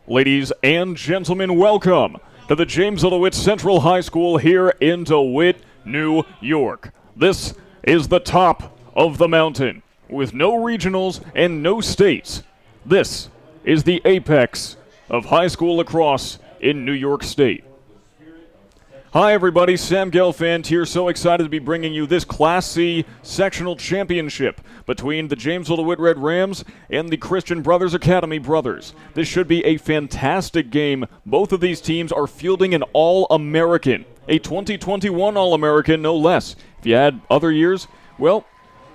Ladies and gentlemen, welcome to the Jamesville-DeWitt Central High School here in DeWitt, New York. This is the top of the mountain with no regionals and no states. This is the apex of high school lacrosse in New York State. Hi everybody, Sam Gelfand here, so excited to be bringing you this Class C sectional championship between the Jamesville-DeWitt Red Rams and the Christian Brothers Academy Brothers. This should be a fantastic game. Both of these teams are fielding an All-American, a 2021 All-American no less. If you had other years, well,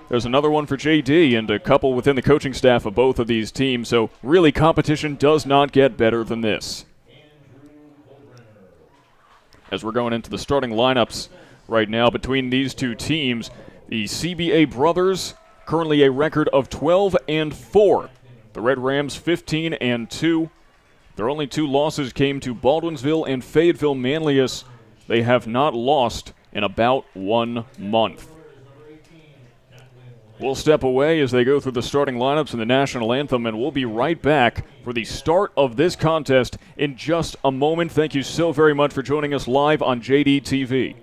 there's another one for JD and a couple within the coaching staff of both of these teams, so really competition does not get better than this. As we're going into the starting lineups right now between these two teams, the CBA Brothers currently a record of 12-4. The Red Rams 15-2. Their only two losses came to Baldwinsville and Fayetteville Manlius. They have not lost in about 1 month. We'll step away as they go through the starting lineups in the national anthem, and we'll be right back for the start of this contest in just a moment. Thank you so very much for joining us live on JD TV.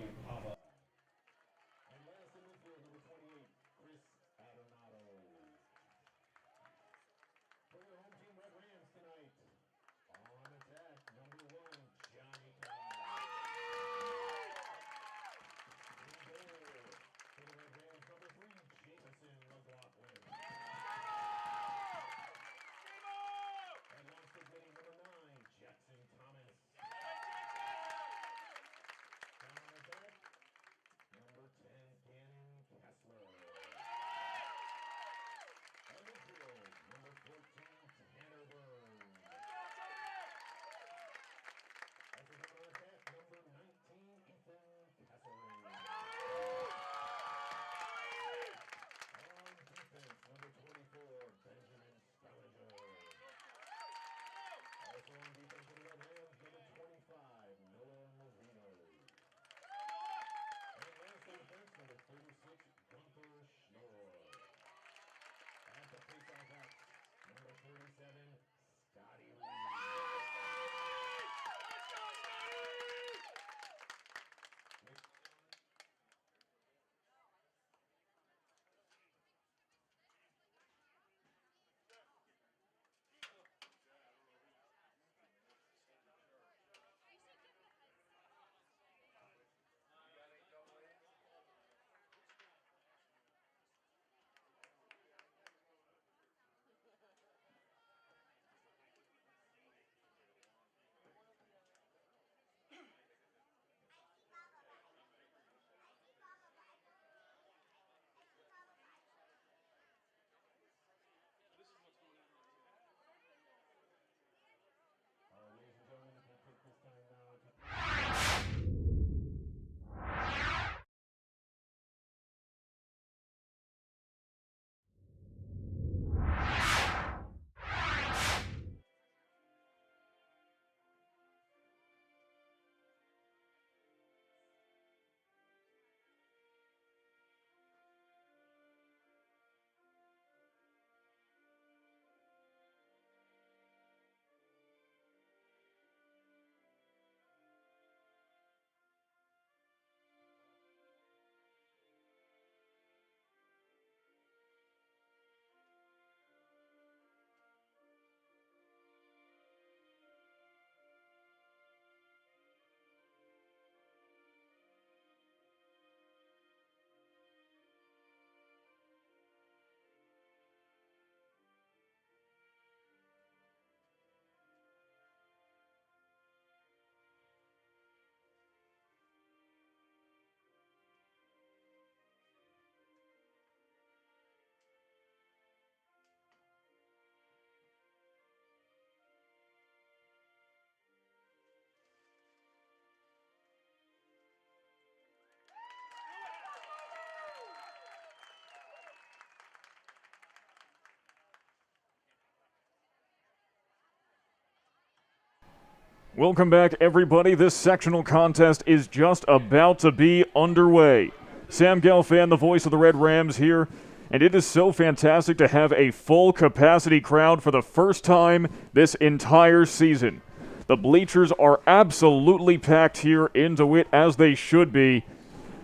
Welcome back, everybody. This sectional contest is just about to be underway. Sam Gelfand, the voice of the Red Rams here, and it is so fantastic to have a full capacity crowd for the first time this entire season. The bleachers are absolutely packed here in DeWitt, as they should be.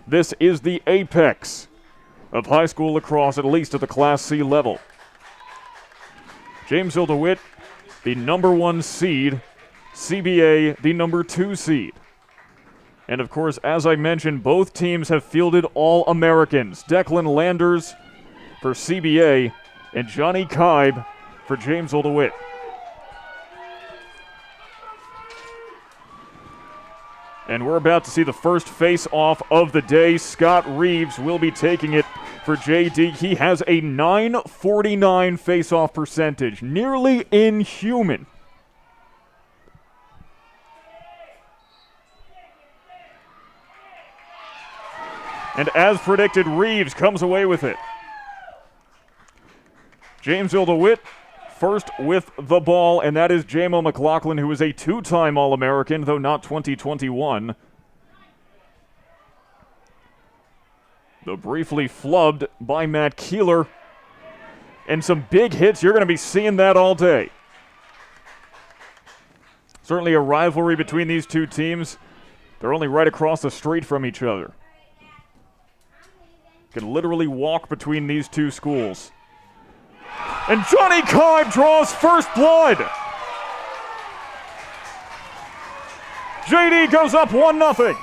This is the apex of high school lacrosse, at least at the Class C level. Jamesville-DeWitt, the number 1 seed. CBA, the number 2 seed. And of course, as I mentioned, both teams have fielded All-Americans. Declan Landers for CBA and Johnny Kibe for Jamesville-DeWitt. And we're about to see the first face-off of the day. Scott Reeves will be taking it for JD. He has a .949 face-off percentage, nearly inhuman. And as predicted, Reeves comes away with it. Jamesville-DeWitt first with the ball, and that is J-Mo McLaughlin, who is a 2-time All-American, though not 2021. Though briefly flubbed by Matt Keeler. And some big hits. You're going to be seeing that all day. Certainly a rivalry between these two teams. They're only right across the street from each other. Can literally walk between these two schools. And Johnny Kibe draws first blood. JD goes up 1-0.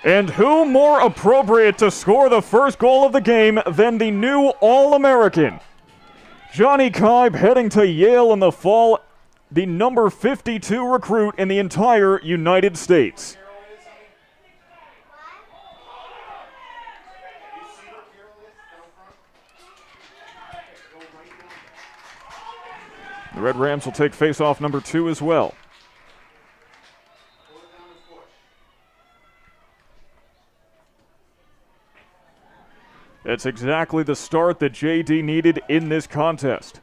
And who more appropriate to score the first goal of the game than the new All-American? Johnny Kibe, heading to Yale in the fall, the number 52 recruit in the entire United States. The Red Rams will take face-off number 2 as well. That's exactly the start that JD needed in this contest.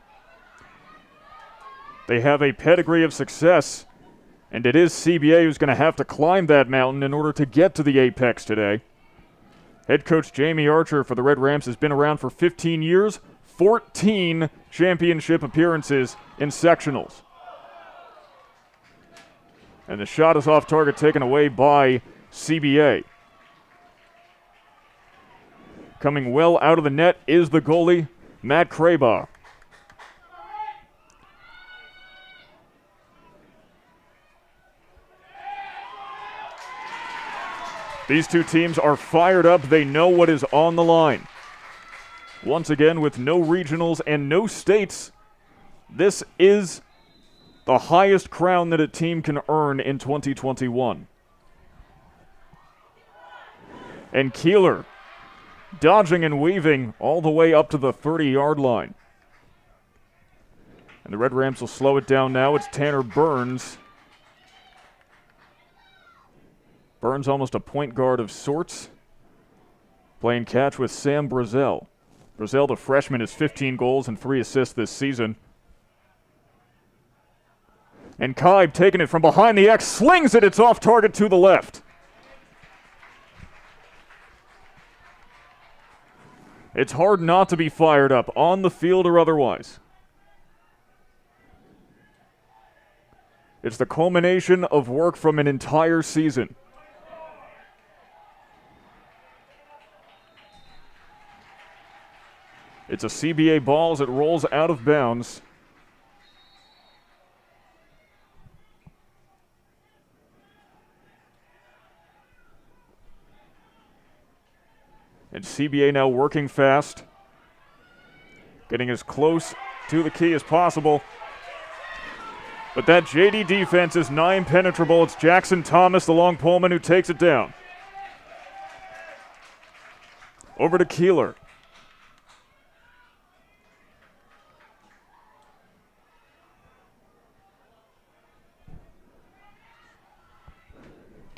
They have a pedigree of success, and it is CBA who's going to have to climb that mountain in order to get to the apex today. Head coach Jamie Archer for the Red Rams has been around for 15 years, 14 championship appearances in sectionals. And the shot is off target, taken away by CBA. Coming well out of the net is the goalie, Matt Krabaugh. These two teams are fired up. They know what is on the line. Once again, with no regionals and no states, this is the highest crown that a team can earn in 2021. And Keeler dodging and weaving all the way up to the 30-yard line. And the Red Rams will slow it down now. It's Tanner Burns. Burns almost a point guard of sorts. Playing catch with Sam Brazel. Brazel, the freshman, has 15 goals and 3 assists this season. And Kibe taking it from behind the X, slings it. It's off target to the left. It's hard not to be fired up, on the field or otherwise. It's the culmination of work from an entire season. It's a CBA ball as it rolls out of bounds. And CBA now working fast, getting as close to the key as possible. But that JD defense is nigh impenetrable. It's Jackson Thomas, the long poleman, who takes it down. Over to Keeler.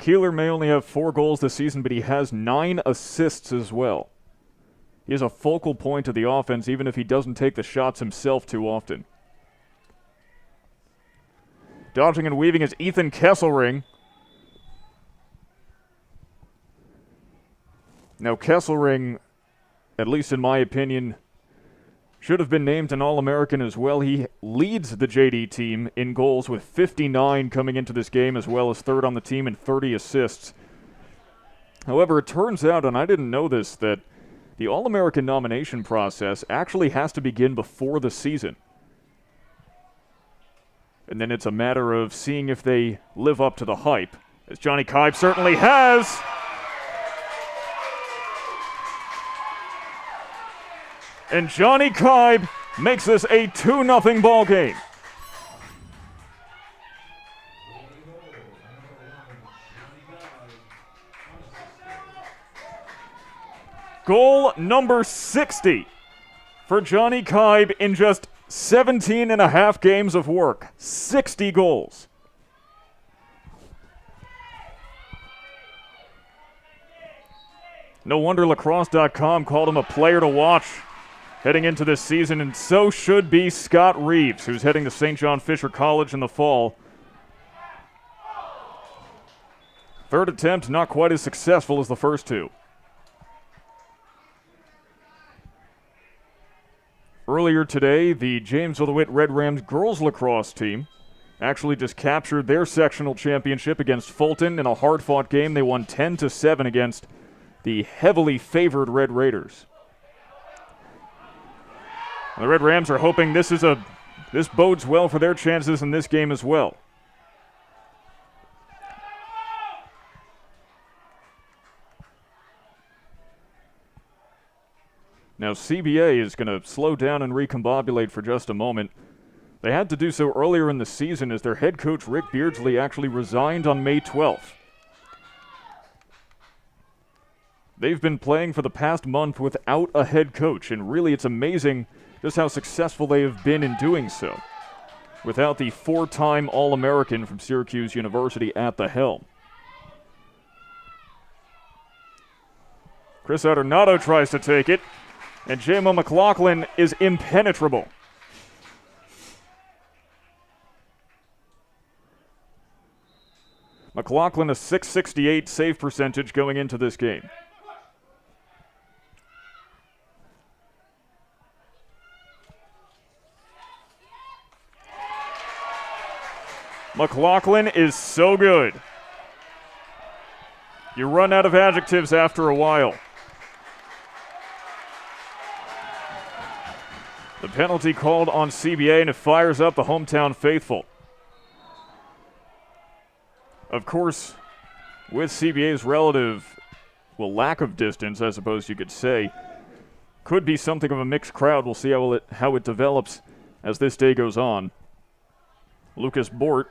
Keeler may only have 4 goals this season, but he has 9 assists as well. He is a focal point of the offense, even if he doesn't take the shots himself too often. Dodging and weaving is Ethan Kesselring. Now, Kesselring, at least in my opinion, should have been named an All-American as well. He leads the JD team in goals with 59 coming into this game, as well as third on the team in 30 assists. However, it turns out, and I didn't know this, that the All-American nomination process actually has to begin before the season. And then it's a matter of seeing if they live up to the hype, as Johnny Kibe certainly has. And Johnny Kibe makes this a 2-0 ball game. Goal number 60 for Johnny Kibe in just 17 and a half games of work. 60 goals. No wonder Lacrosse.com called him a player to watch heading into this season, and so should be Scott Reeves, who's heading to St. John Fisher College in the fall. Third attempt, not quite as successful as the first two. Earlier today, the Jamesville-DeWitt Red Rams girls lacrosse team actually just captured their sectional championship against Fulton in a hard-fought game. They won 10-7 against the heavily favored Red Raiders. The Red Rams are hoping this bodes well for their chances in this game as well. Now CBA is going to slow down and recombobulate for just a moment. They had to do so earlier in the season as their head coach Rick Beardsley actually resigned on May 12th. They've been playing for the past month without a head coach, and really it's amazing just how successful they have been in doing so, without the 4-time All-American from Syracuse University at the helm. Chris Adornato tries to take it, and J-Mo McLaughlin is impenetrable. McLaughlin a .668 save percentage going into this game. McLaughlin is so good. You run out of adjectives after a while. The penalty called on CBA, and it fires up the hometown faithful. Of course, with CBA's relative, lack of distance, I suppose you could say, could be something of a mixed crowd. We'll see how it develops as this day goes on. Lucas Bort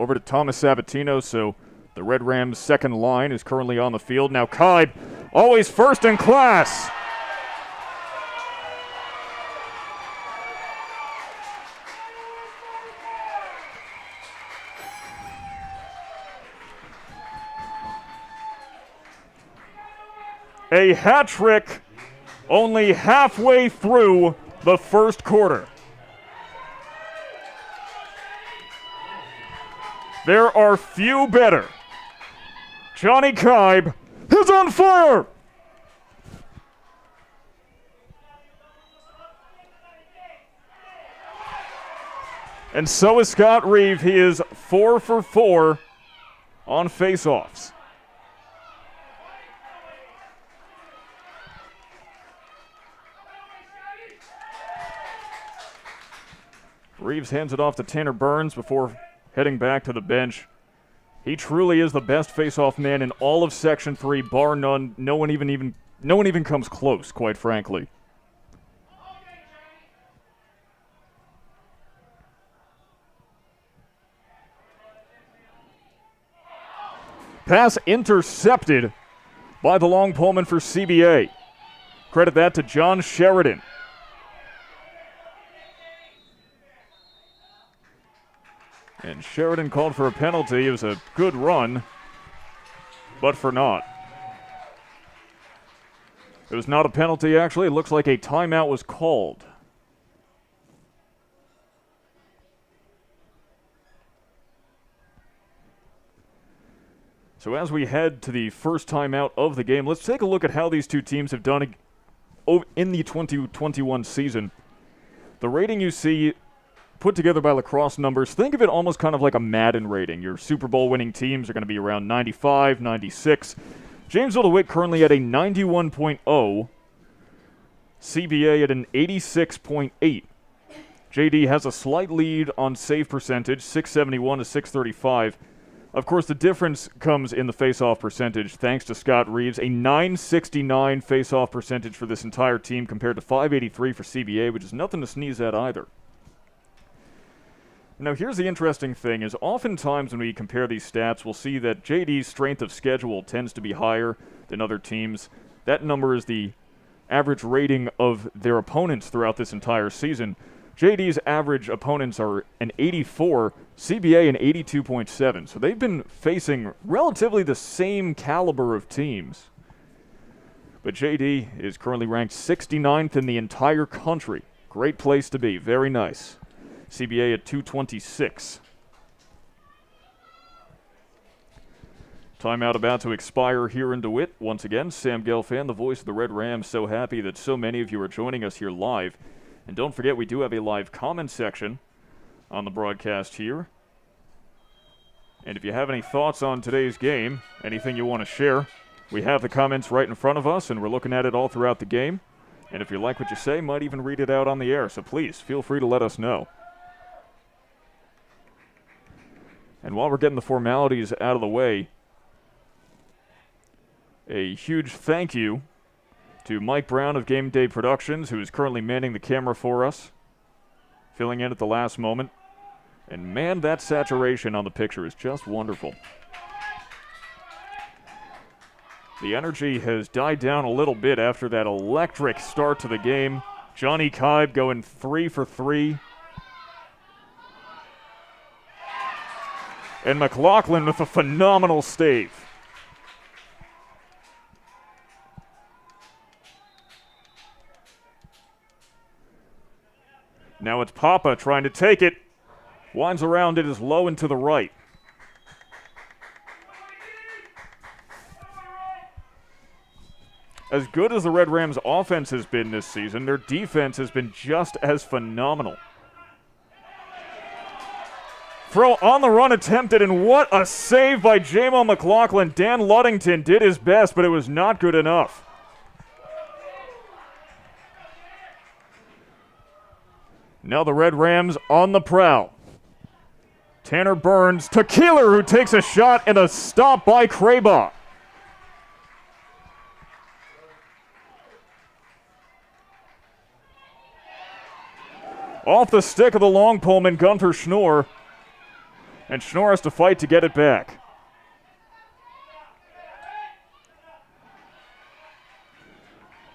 over to Thomas Sabatino, so the Red Rams' second line is currently on the field. Now Kibe, always first in class. A hat trick only halfway through the first quarter. There are few better. Johnny Kibe is on fire! And so is Scott Reeve. He is 4 for 4 on faceoffs. Reeves hands it off to Tanner Burns before heading back to the bench. He truly is the best face-off man in all of Section 3, bar none. No one even comes close, quite frankly. Pass intercepted by the long poleman for CBA. Credit that to John Sheridan. And And Sheridan called for a penalty. It was a good run, but for naught. It was not a penalty, actually. It looks like a timeout was called. So as we head to the first timeout of the game, let's take a look at how these two teams have done in the 2021 season. The rating you see put together by Lacrosse numbers, think of it almost kind of like a Madden rating. Your Super Bowl winning teams are going to be around 95, 96. Jamesville-DeWitt currently at a 91.0. CBA at an 86.8. JD has a slight lead on save percentage, 671 to 635. Of course, the difference comes in the face-off percentage, thanks to Scott Reeves. A 969 face-off percentage for this entire team compared to 583 for CBA, which is nothing to sneeze at either. Now, here's the interesting thing, is oftentimes when we compare these stats, we'll see that JD's strength of schedule tends to be higher than other teams. That number is the average rating of their opponents throughout this entire season. JD's average opponents are an 84, CBA an 82.7. So they've been facing relatively the same caliber of teams. But JD is currently ranked 69th in the entire country. Great place to be. Very nice. CBA at 226. Timeout about to expire here in DeWitt. Once again, Sam Gelfand, the voice of the Red Rams, so happy that so many of you are joining us here live. And don't forget, we do have a live comment section on the broadcast here. And if you have any thoughts on today's game, anything you want to share, we have the comments right in front of us, and we're looking at it all throughout the game. And if you like what you say, might even read it out on the air. So please, feel free to let us know. And while we're getting the formalities out of the way, a huge thank you to Mike Brown of Game Day Productions, who is currently manning the camera for us, filling in at the last moment. And man, that saturation on the picture is just wonderful. The energy has died down a little bit after that electric start to the game. Johnny Kibe going 3 for 3. And McLaughlin with a phenomenal stave. Now it's Papa trying to take it. Winds around, it is low and to the right. As good as the Red Rams' offense has been this season, their defense has been just as phenomenal. Throw on the run attempted, and what a save by J-Mo McLaughlin. Dan Luddington did his best, but it was not good enough. Now the Red Rams on the prowl. Tanner Burns to Keeler, who takes a shot, and a stop by Craybaugh. Off the stick of the long poleman, Gunther Schnorr. And Schnorr has to fight to get it back.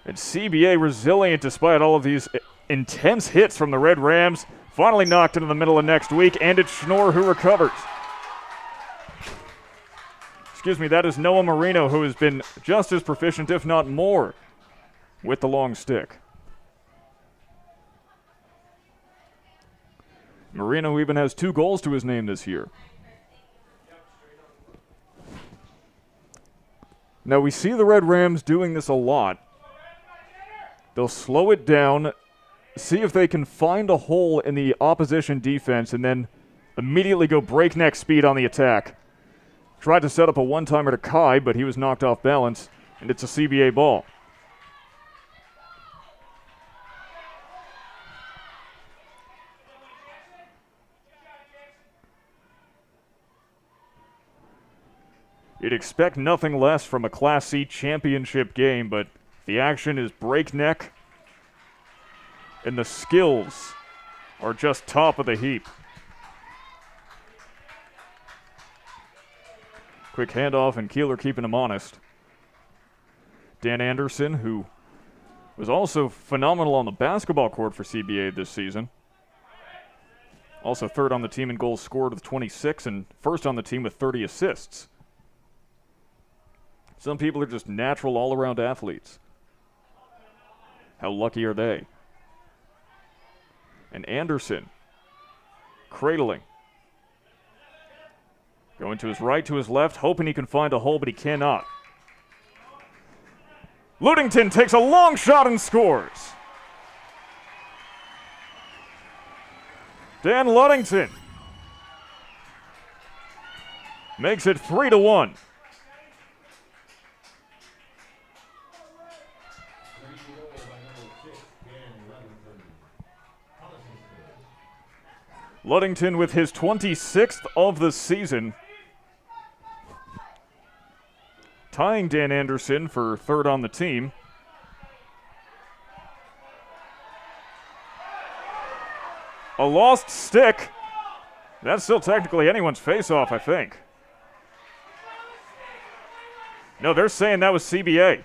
And CBA resilient despite all of these intense hits from the Red Rams. Finally knocked into the middle of next week, and it's Schnorr who recovers. Excuse me, that is Noah Marino, who has been just as proficient, if not more, with the long stick. Marino even has 2 goals to his name this year. Now, we see the Red Rams doing this a lot. They'll slow it down, see if they can find a hole in the opposition defense, and then immediately go breakneck speed on the attack. Tried to set up a one-timer to Kai, but he was knocked off balance, and it's a CBA ball. You'd expect nothing less from a Class C championship game, but the action is breakneck, and the skills are just top of the heap. Quick handoff, and Keeler keeping him honest. Dan Anderson, who was also phenomenal on the basketball court for CBA this season. Also third on the team in goals scored with 26 and first on the team with 30 assists. Some people are just natural all-around athletes. How lucky are they? And Anderson, cradling. Going to his right, to his left, hoping he can find a hole, but he cannot. Ludington takes a long shot and scores. Dan Ludington makes it 3-1. Ludington with his 26th of the season, tying Dan Anderson for third on the team. A lost stick. That's still technically anyone's face-off, I think. No, they're saying that was CBA.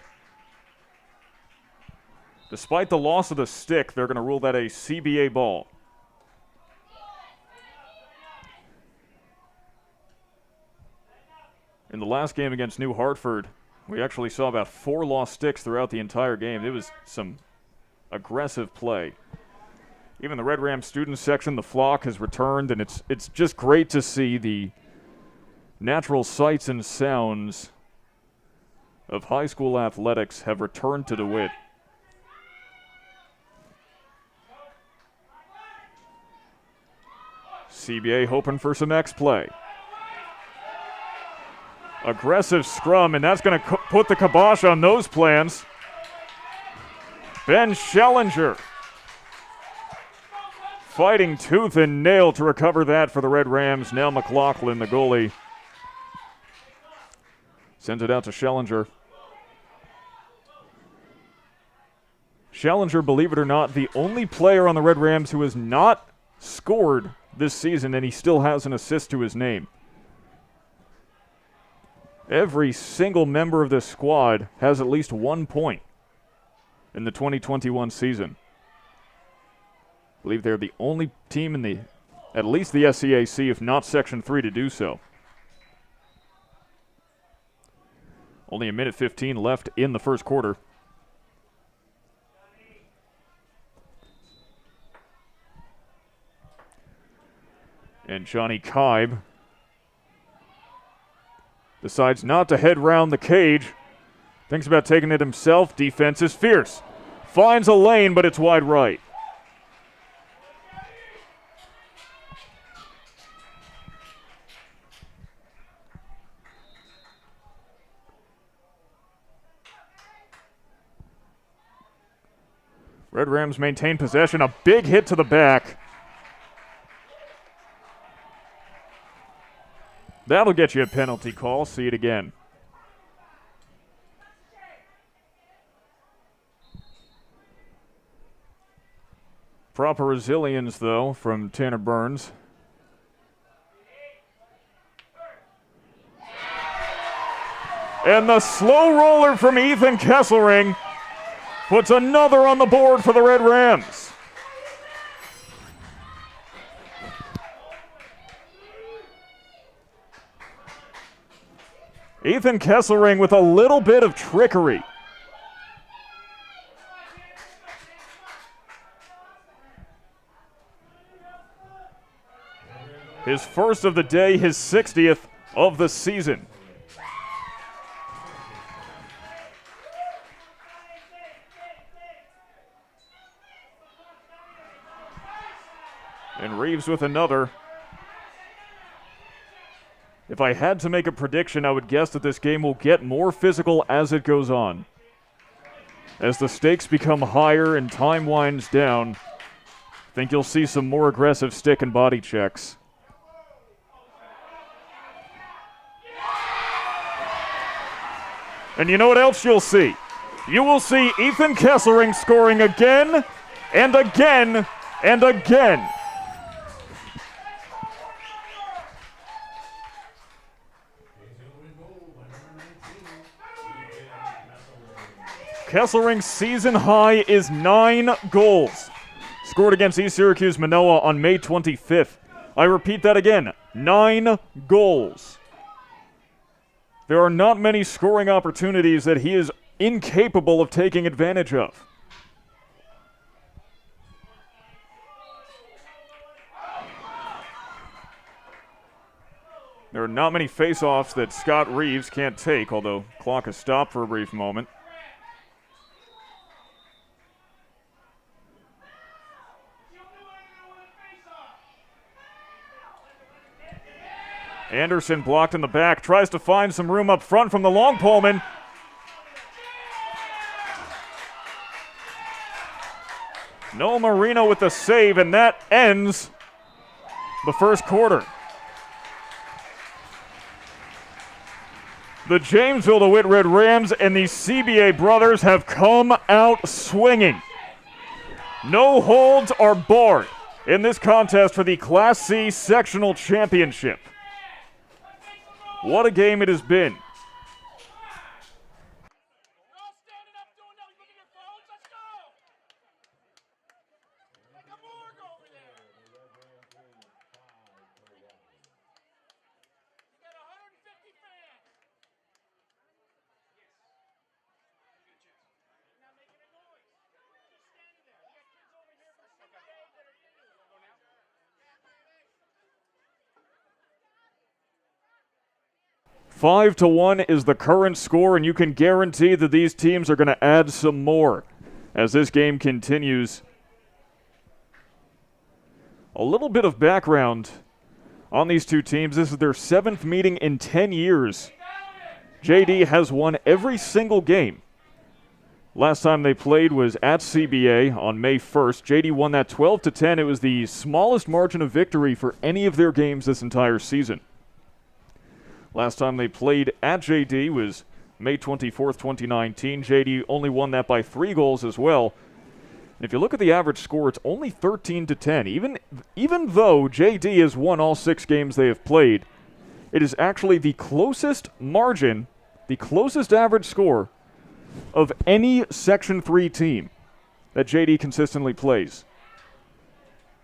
Despite the loss of the stick, they're going to rule that a CBA ball. In the last game against New Hartford, we actually saw about 4 lost sticks throughout the entire game. It was some aggressive play. Even the Red Rams student section, the flock, has returned, and it's just great to see the natural sights and sounds of high school athletics have returned to DeWitt. CBA hoping for some X-play. Aggressive scrum, and that's going to put the kibosh on those plans. Ben Schellinger fighting tooth and nail to recover that for the Red Rams. Now McLaughlin, the goalie, sends it out to Schellinger. Schellinger, believe it or not, the only player on the Red Rams who has not scored this season, and he still has an assist to his name. Every single member of this squad has at least 1 point in the 2021 season. I believe they're the only team in at least the SCAC, if not Section 3, to do so. Only a minute 15 left in the first quarter. And Johnny Kibe decides not to head round the cage. Thinks about taking it himself. Defense is fierce. Finds a lane, but it's wide right. Red Rams maintain possession. A big hit to the back. That'll get you a penalty call. See it again. Proper resilience, though, from Tanner Burns. And the slow roller from Ethan Kesselring puts another on the board for the Red Rams. Ethan Kesselring with a little bit of trickery. His first of the day, his 60th of the season. And Reeves with another. If I had to make a prediction, I would guess that this game will get more physical as it goes on. As the stakes become higher and time winds down, I think you'll see some more aggressive stick and body checks. And you know what else you'll see? You will see Ethan Kesselring scoring again and again and again. Kesselring's season high is 9 goals. Scored against East Syracuse Manoa on May 25th. I repeat that again, 9 goals. There are not many scoring opportunities that he is incapable of taking advantage of. There are not many face-offs that Scott Reeves can't take, although clock has stopped for a brief moment. Anderson blocked in the back, tries to find some room up front from the long poleman. Noah Marino with the save, and that ends the first quarter. The Jamesville-DeWitt Red Rams and the CBA brothers have come out swinging. No holds are barred in this contest for the Class C Sectional Championship. What a game it has been. Five to 1 is the current score, and you can guarantee that these teams are going to add some more as this game continues. A little bit of background on these two teams. This is their 7th meeting in 10 years. JD has won every single game. Last time they played was at CBA on May 1st. JD won that 12-10. It was the smallest margin of victory for any of their games this entire season. Last time they played at JD was May 24th, 2019. JD only won that by 3 goals as well. And if you look at the average score, it's only 13-10. Even though JD has won all 6 games they have played, it is actually the closest margin, the closest average score of any Section 3 team that JD consistently plays.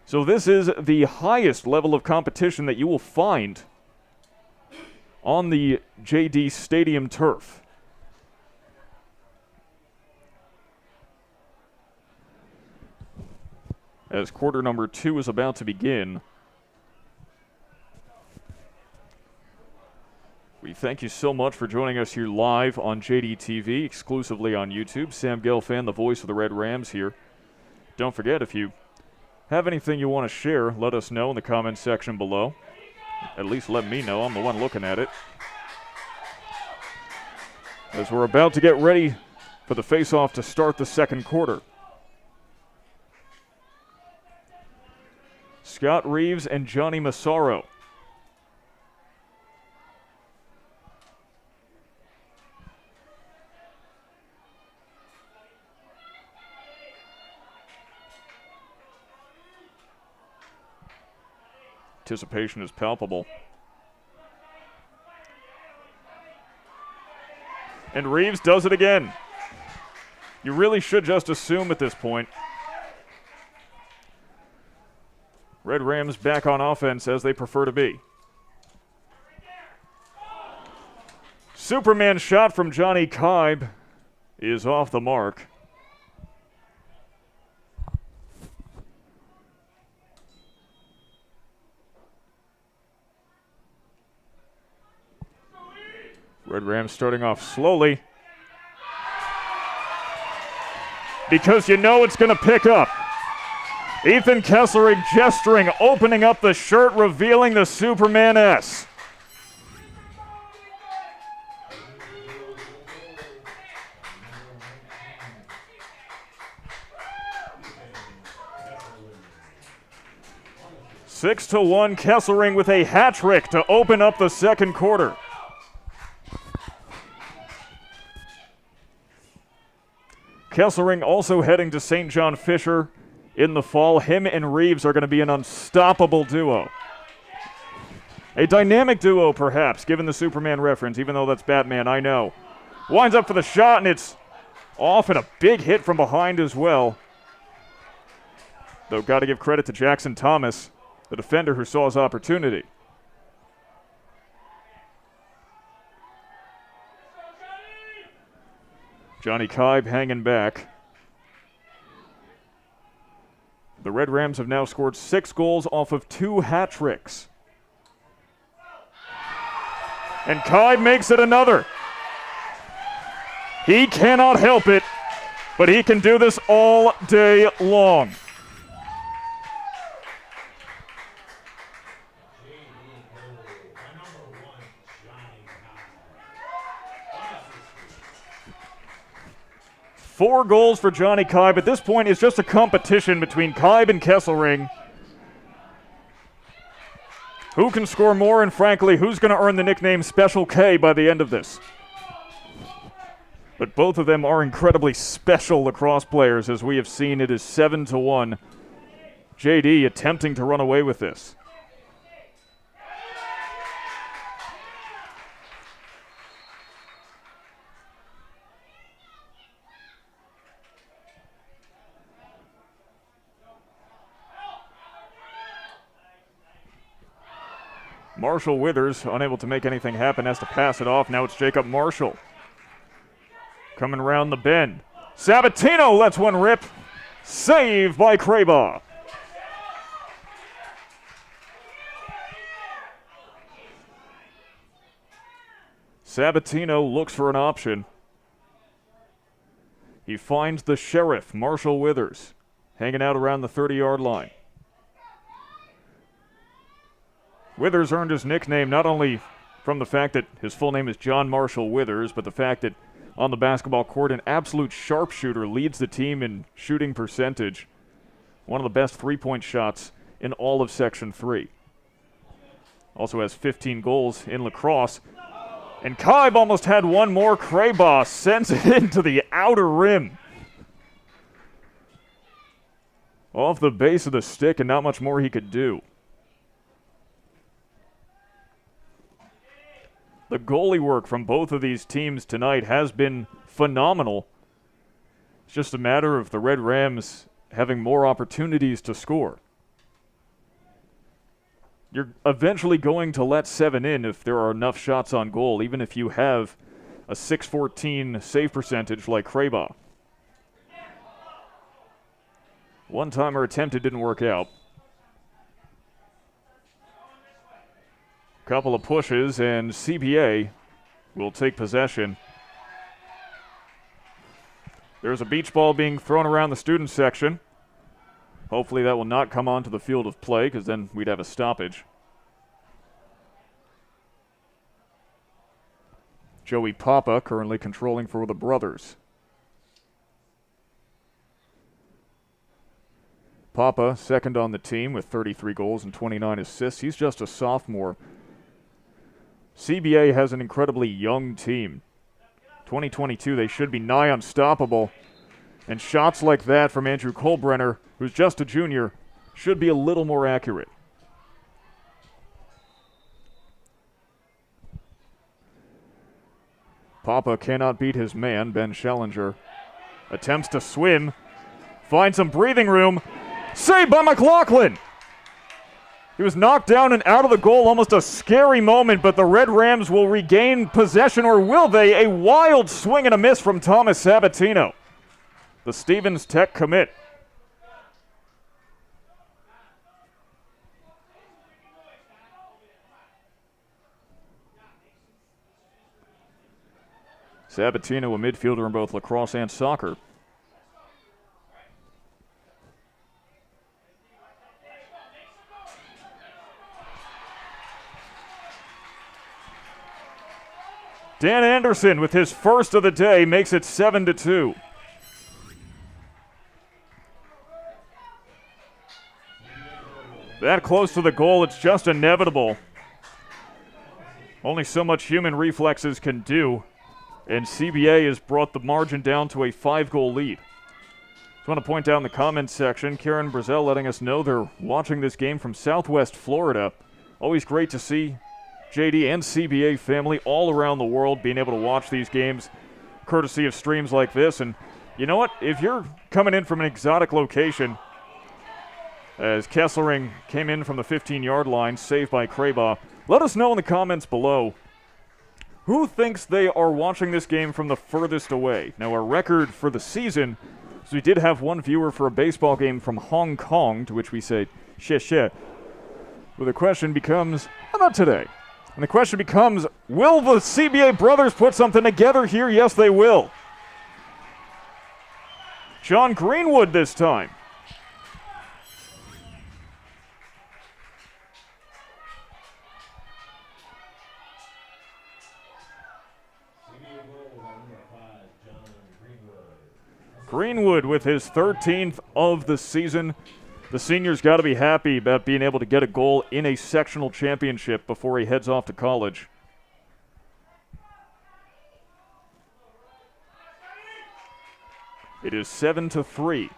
So this is the highest level of competition that you will find on the JD Stadium turf. As quarter number 2 is about to begin, we thank you so much for joining us here live on JD TV, exclusively on YouTube. Sam Gelfand, the voice of the Red Rams here. Don't forget, if you have anything you want to share, let us know in the comments section below. At least let me know. I'm the one looking at it. As we're about to get ready for the face-off to start the second quarter. Scott Reeves and Johnny Massaro. Anticipation is palpable. And Reeves does it again. You really should just assume at this point. Red Rams back on offense as they prefer to be. Superman shot from Johnny Kibe is off the mark. Red Rams starting off slowly. Because you know it's going to pick up. Ethan Kesslerig gesturing, opening up the shirt, revealing the Superman S. Six to 1, Kesslerig with a hat trick to open up the second quarter. Kesslerig also heading to St. John Fisher in the fall. Him and Reeves are going to be an unstoppable duo. A dynamic duo, perhaps, given the Superman reference, even though that's Batman, I know. Winds up for the shot, and it's off, and a big hit from behind as well. Though, got to give credit to Jackson Thomas. the defender who saw his opportunity. Johnny Kibe hanging back. The Red Rams have now scored 6 goals off of 2 hat tricks. And Kibe makes it another. He cannot help it, but he can do this all day long. Four goals for Johnny Kibe. At this point, it's just a competition between Kibe and Kesselring. Who can score more, and frankly, who's going to earn the nickname Special K by the end of this? But both of them are incredibly special lacrosse players, as we have seen. It is 7-1. JD attempting to run away with this. Marshall Withers, unable to make anything happen, has to pass it off. Now it's Jacob Marshall. Coming around the bend. Sabatino lets one rip. Save by Craybaugh. Sabatino looks for an option. He finds the sheriff, Marshall Withers, hanging out around the 30-yard line. Withers earned his nickname not only from the fact that his full name is John Marshall Withers, but the fact that on the basketball court, an absolute sharpshooter, leads the team in shooting percentage. One of the best three-point shots in all of Section 3. Also has 15 goals in lacrosse. And Kibe almost had one more. Craybaugh sends it into the outer rim. Off the base of the stick, and not much more he could do. The goalie work from both of these teams tonight has been phenomenal. It's just a matter of the Red Rams having more opportunities to score. You're eventually going to let 7 in if there are enough shots on goal, even if you have a .614 save percentage like Craybaugh. One-timer attempted, didn't work out. Couple of pushes, and CBA will take possession. There's a beach ball being thrown around the student section. Hopefully that will not come onto the field of play, because then we'd have a stoppage. Joey Papa currently controlling for the brothers. Papa, second on the team with 33 goals and 29 assists. He's just a sophomore. CBA has an incredibly young team. 2022, they should be nigh unstoppable. And shots like that from Andrew Kolbrenner, who's just a junior, should be a little more accurate. Papa cannot beat his man, Ben Schellinger. Attempts to swim, finds some breathing room. Saved by McLaughlin! He was knocked down and out of the goal, almost a scary moment, but the Red Rams will regain possession, or will they? A wild swing and a miss from Thomas Sabatino. The Stevens Tech commit. Sabatino, a midfielder in both lacrosse and soccer. Dan Anderson with his first of the day makes it 7-2. That close to the goal, it's just inevitable. Only so much human reflexes can do, and CBA has brought the margin down to a 5-goal lead. Just want to point out in the comments section, Karen Brazel letting us know they're watching this game from Southwest Florida. Always great to see JD and CBA family all around the world being able to watch these games courtesy of streams like this. And you know what? If you're coming in from an exotic location, as Kesselring came in from the 15-yard line, saved by Krabaugh. Let us know in the comments below who thinks they are watching this game from the furthest away. Now, our record for the season is we did have one viewer for a baseball game from Hong Kong, to which we say, she. Well, the question becomes, how about today? And the question becomes, will the CBA brothers put something together here? Yes, they will. John Greenwood this time. Greenwood with his 13th of the season. The senior's got to be happy about being able to get a goal in a sectional championship before he heads off to college. It is 7-3.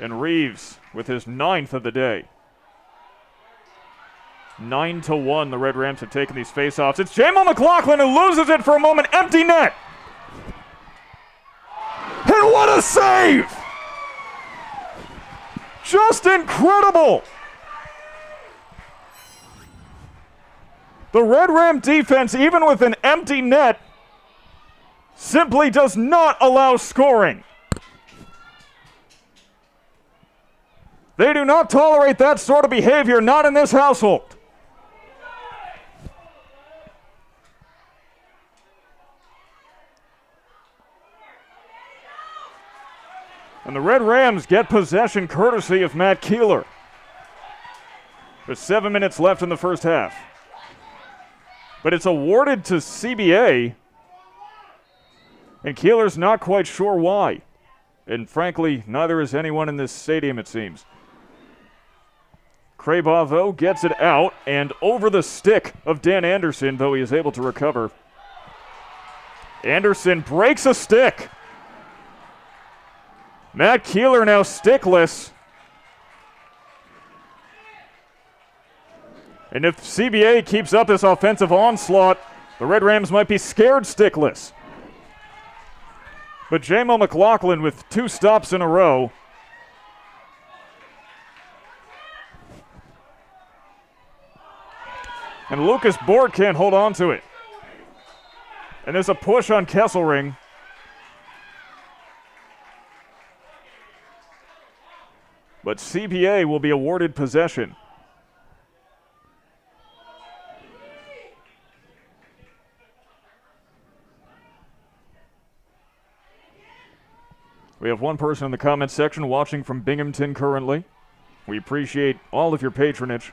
And Reeves with his 9th of the day. 9-1, the Red Rams have taken these faceoffs. It's Jamal McLaughlin who loses it for a moment. Empty net. And what a save! Just incredible! The Red Ram defense, even with an empty net, simply does not allow scoring. They do not tolerate that sort of behavior, not in this household. And the Red Rams get possession courtesy of Matt Keeler. There's 7 minutes left in the first half. But it's awarded to CBA, and Keeler's not quite sure why. And frankly, neither is anyone in this stadium, it seems. Krabaugh, though, gets it out and over the stick of Dan Anderson, though he is able to recover. Anderson breaks a stick. Matt Keeler now stickless. And if CBA keeps up this offensive onslaught, the Red Rams might be scared stickless. But Jamal McLaughlin with 2 stops in a row. And Lucas Bort can't hold on to it. And there's a push on Kesselring. But CBA will be awarded possession. We have one person in the comments section watching from Binghamton currently. We appreciate all of your patronage.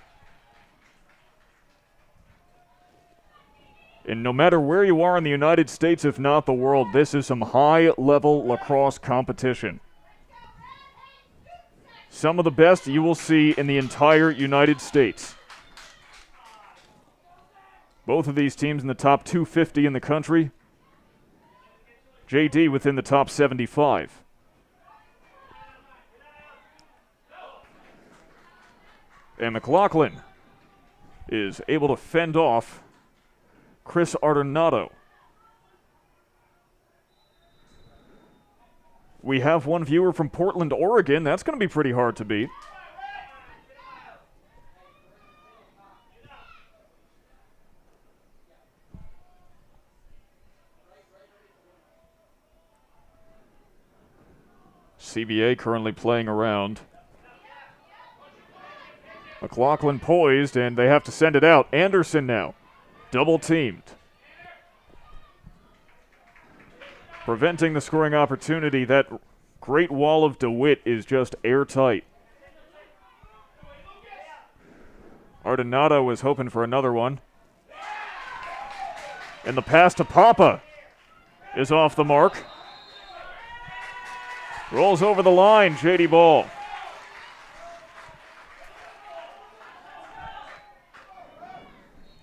And no matter where you are in the United States, if not the world, this is some high-level lacrosse competition. Some of the best you will see in the entire United States. Both of these teams in the top 250 in the country. JD within the top 75. And McLaughlin is able to fend off Chris Ardonato. We have one viewer from Portland, Oregon. That's going to be pretty hard to beat. CBA currently playing around. McLaughlin poised, and they have to send it out. Anderson now, double teamed. Preventing the scoring opportunity. That great wall of DeWitt is just airtight. Ardonato was hoping for another one. And the pass to Papa is off the mark. Rolls over the line, JD Ball.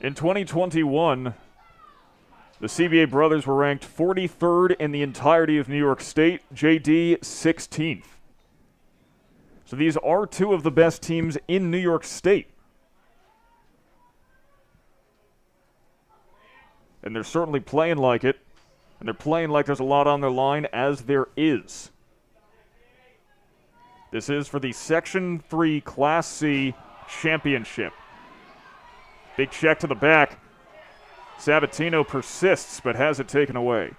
In 2021, the CBA brothers were ranked 43rd in the entirety of New York State, JD 16th. So these are two of the best teams in New York State. And they're certainly playing like it. And they're playing like there's a lot on their line, as there is. This is for the Section 3 Class C championship. Big check to the back. Sabatino persists, but has it taken away.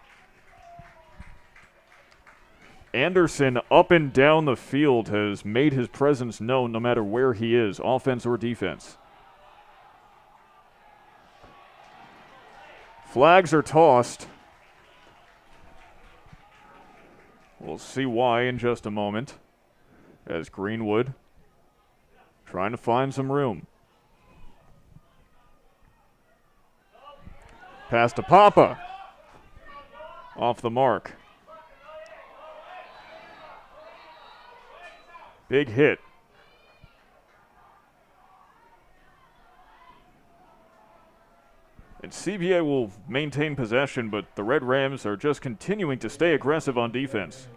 Anderson up and down the field has made his presence known no matter where he is, offense or defense. Flags are tossed. We'll see why in just a moment, as Greenwood trying to find some room. Pass to Papa. Off the mark. Big hit. And CBA will maintain possession, but the Red Rams are just continuing to stay aggressive on defense.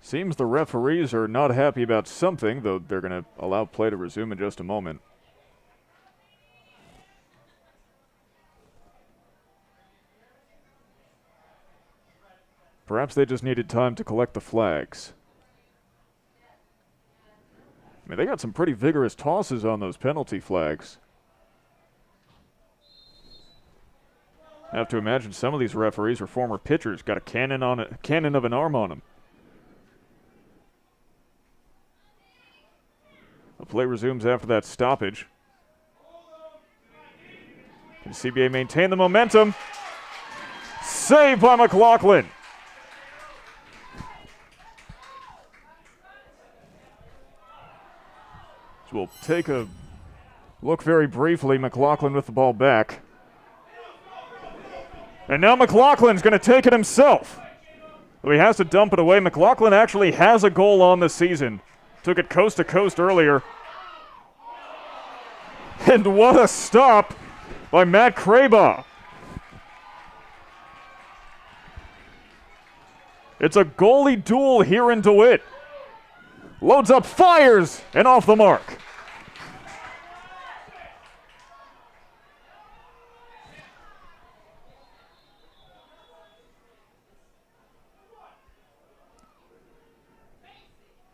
Seems the referees are not happy about something, though they're going to allow play to resume in just a moment. Perhaps they just needed time to collect the flags. I mean, they got some pretty vigorous tosses on those penalty flags. I have to imagine some of these referees are former pitchers, got a cannon of an arm on them. The play resumes after that stoppage. Can CBA maintain the momentum? Save by McLaughlin. So we'll take a look very briefly. McLaughlin with the ball back. And now McLaughlin's going to take it himself. He has to dump it away. McLaughlin actually has a goal on the season. Took it coast to coast earlier. And what a stop by Matt Krabaugh. It's a goalie duel here in DeWitt. Loads up, fires, and off the mark.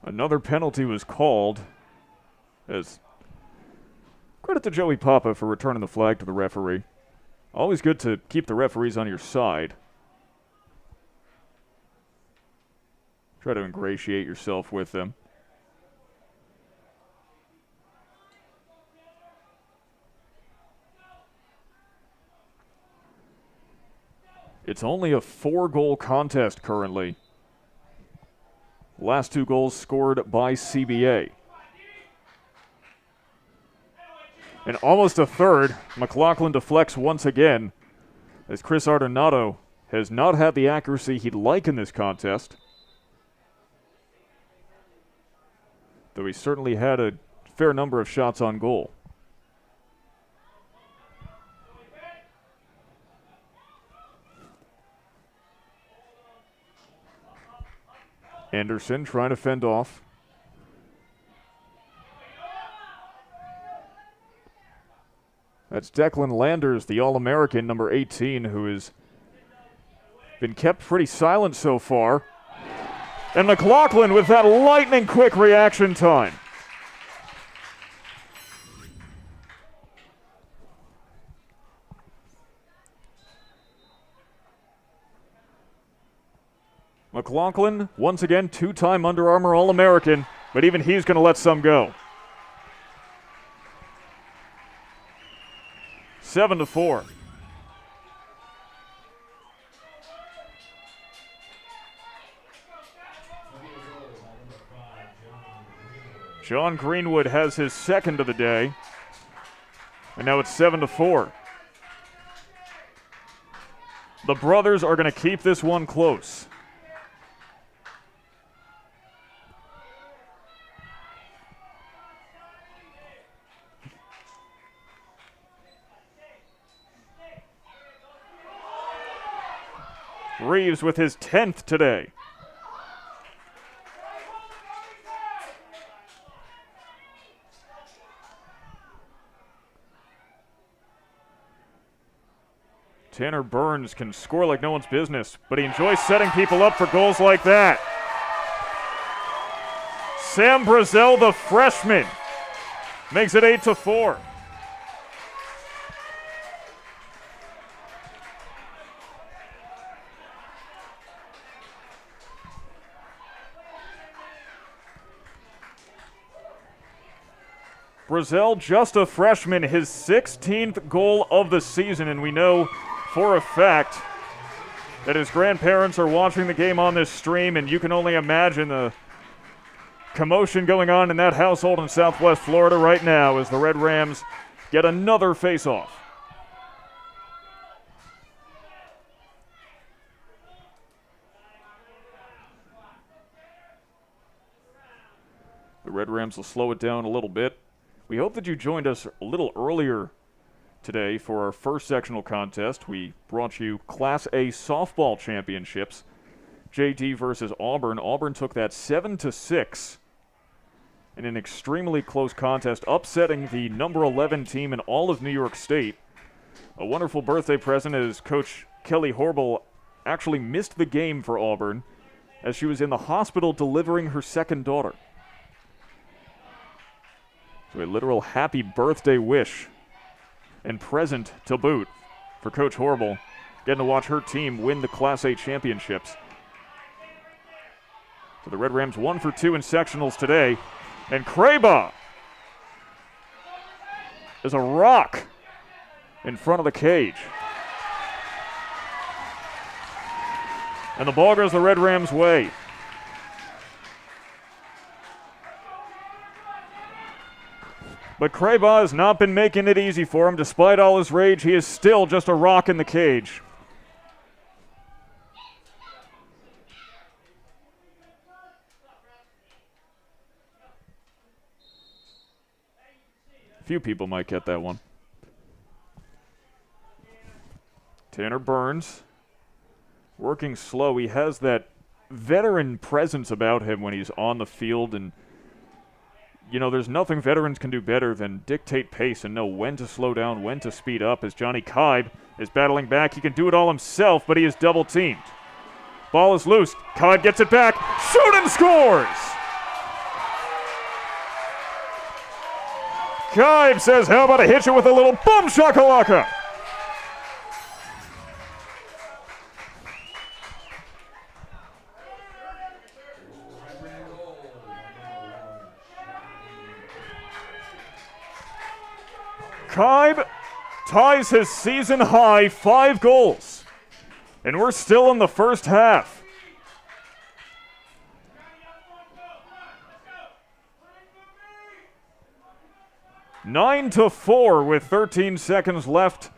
Another penalty was called. As credit to Joey Papa for returning the flag to the referee. Always good to keep the referees on your side. Try to ingratiate yourself with them. It's only a 4-goal contest currently. Last 2 goals scored by CBA. And almost a third. McLaughlin deflects once again, as Chris Ardonato has not had the accuracy he'd like in this contest. Though he certainly had a fair number of shots on goal. Anderson trying to fend off. That's Declan Landers, the All-American, number 18, who has been kept pretty silent so far. And McLaughlin with that lightning-quick reaction time. McLaughlin, once again, 2-time Under Armour All-American, but even he's going to let some go. 7-4. John Greenwood has his second of the day, and now it's 7-4. The brothers are going to keep this one close. Reeves with his 10th today. Tanner Burns can score like no one's business, but he enjoys setting people up for goals like that. Sam Brazel, the freshman, makes it 8-4. Brazel, just a freshman, his 16th goal of the season, and we know for a fact that his grandparents are watching the game on this stream, and you can only imagine the commotion going on in that household in Southwest Florida right now as the Red Rams get another face-off. The Red Rams will slow it down a little bit. We hope that you joined us a little earlier today for our first sectional contest. We brought you Class A softball championships. JD versus Auburn. Auburn took that 7-6 in an extremely close contest, upsetting the number 11 team in all of New York State. A wonderful birthday present as Coach Kelly Horble actually missed the game for Auburn as she was in the hospital delivering her second daughter. So a literal happy birthday wish and present to boot for Coach Horble, getting to watch her team win the Class A championships. So the Red Rams 1 for 2 in sectionals today. And Craba is a rock in front of the cage. And the ball goes the Red Rams' way. But Craba has not been making it easy for him. Despite all his rage, he is still just a rock in the cage. Few people might get that one. Tanner Burns working slow. He has that veteran presence about him when he's on the field, and you know, there's nothing veterans can do better than dictate pace and know when to slow down, when to speed up. As Johnny Kibe is battling back, he can do it all himself, but he is double teamed. Ball is loose. Kibe gets it back. Shoot and scores! Kibe says, how about I hit you with a little boom shakalaka? Kibe ties his season high 5 goals. And we're still in the first half. Nine to 4 with 13 seconds left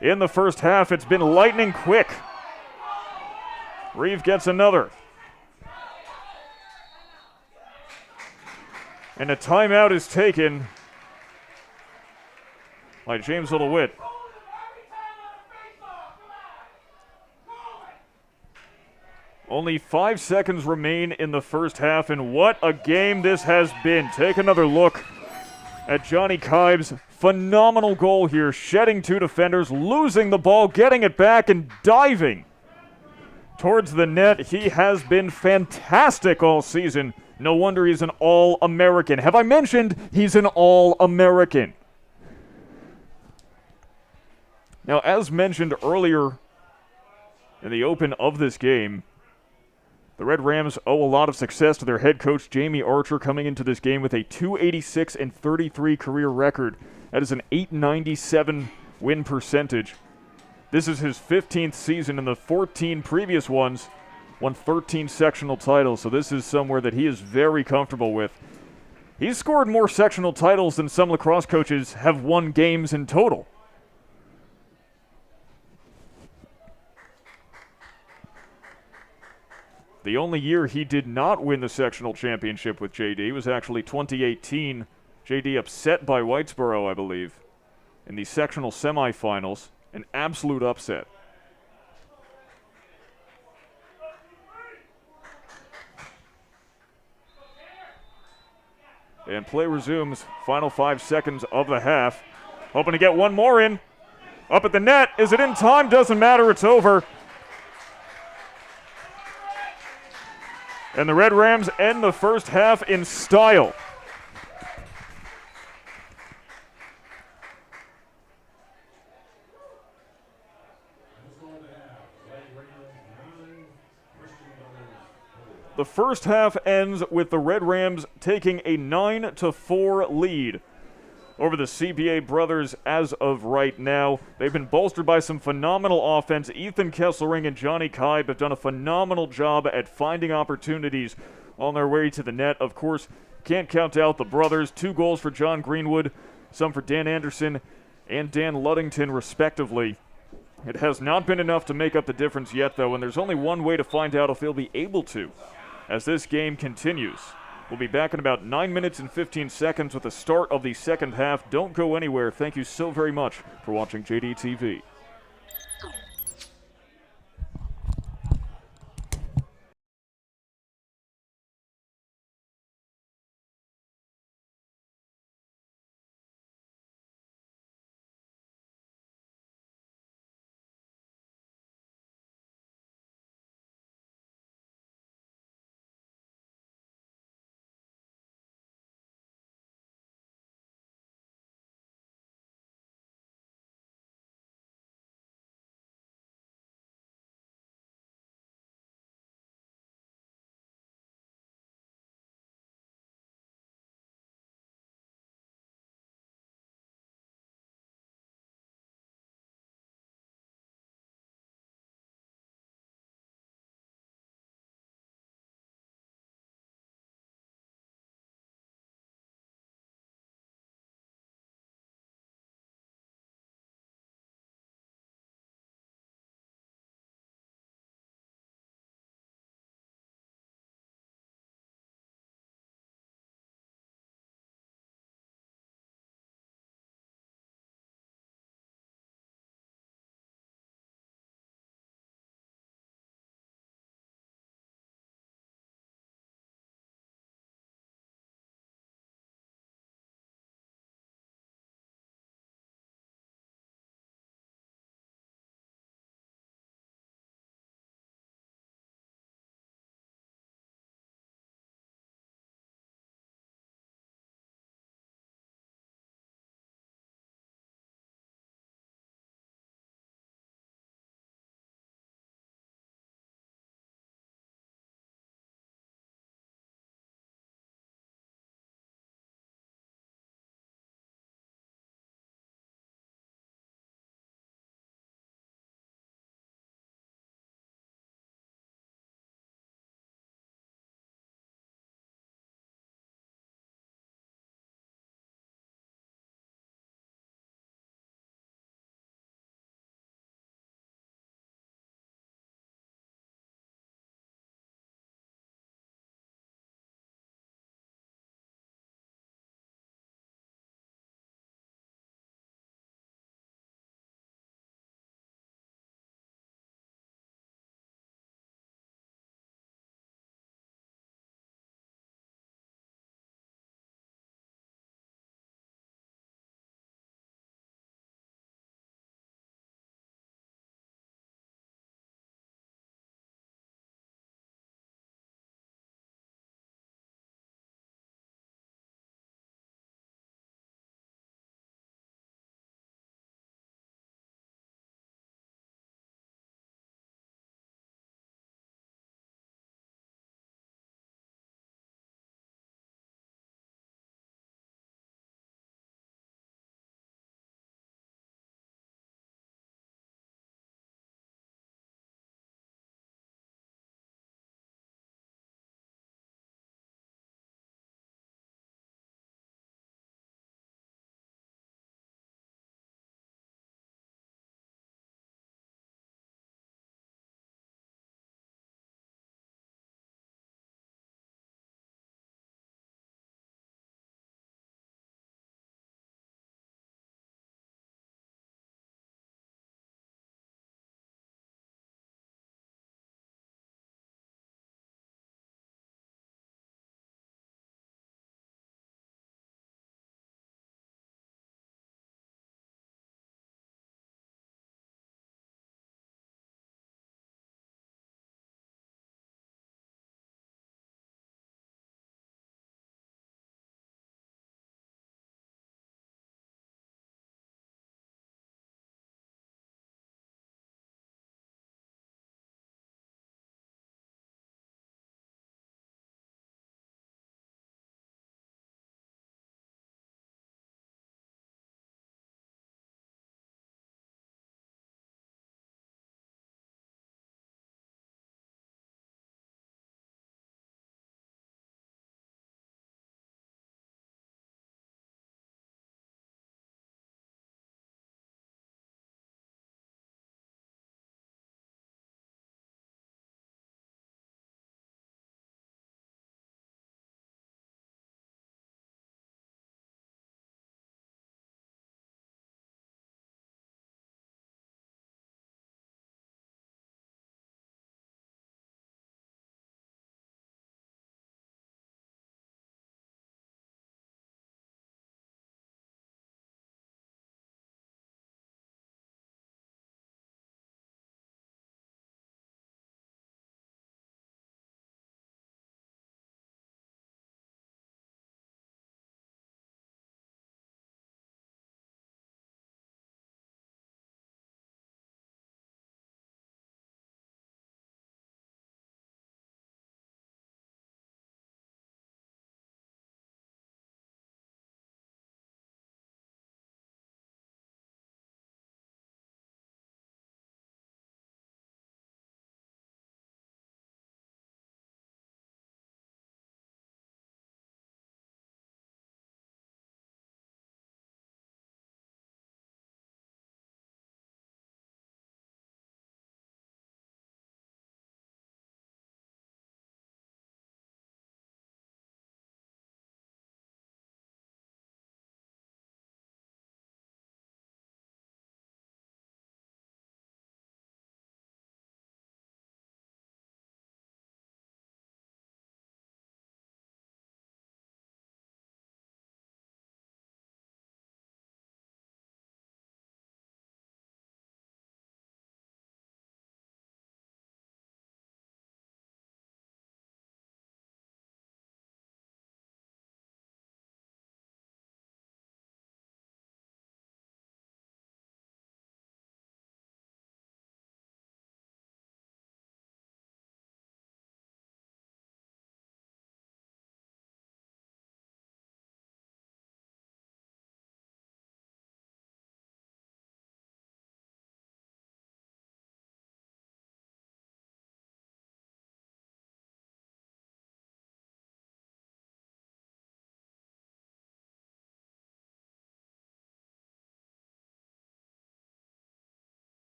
in the first half. It's been lightning quick. Reeve gets another. And a timeout is taken by Jamesville-DeWitt. Only 5 seconds remain in the first half, and what a game this has been. Take another look at Johnny Kibe's phenomenal goal here, shedding 2 defenders, losing the ball, getting it back, and diving towards the net. He has been fantastic all season. No wonder he's an All-American. Have I mentioned he's an All-American? Now, as mentioned earlier in the open of this game, the Red Rams owe a lot of success to their head coach, Jamie Archer, coming into this game with a .286-33 career record. That is an .897 win percentage. This is his 15th season, and the 14 previous ones won 13 sectional titles, so this is somewhere that he is very comfortable with. He's scored more sectional titles than some lacrosse coaches have won games in total. The only year he did not win the sectional championship with JD was actually 2018. JD upset by Whitesboro, I believe, in the sectional semifinals. An absolute upset. And play resumes. Final 5 seconds of the half. Hoping to get one more in. Up at the net. Is it in time? Doesn't matter. It's over. And the Red Rams end the first half in style. The first half ends with the Red Rams taking a 9-4 lead over the CBA brothers as of right now. They've been bolstered by some phenomenal offense. Ethan Kesselring and Johnny Kaib have done a phenomenal job at finding opportunities on their way to the net. Of course, can't count out the brothers. 2 goals for John Greenwood, some for Dan Anderson and Dan Luddington, respectively. It has not been enough to make up the difference yet, though, and there's only one way to find out if they'll be able to as this game continues. We'll be back in about 9 minutes and 15 seconds with the start of the second half. Don't go anywhere. Thank you so very much for watching JDTV.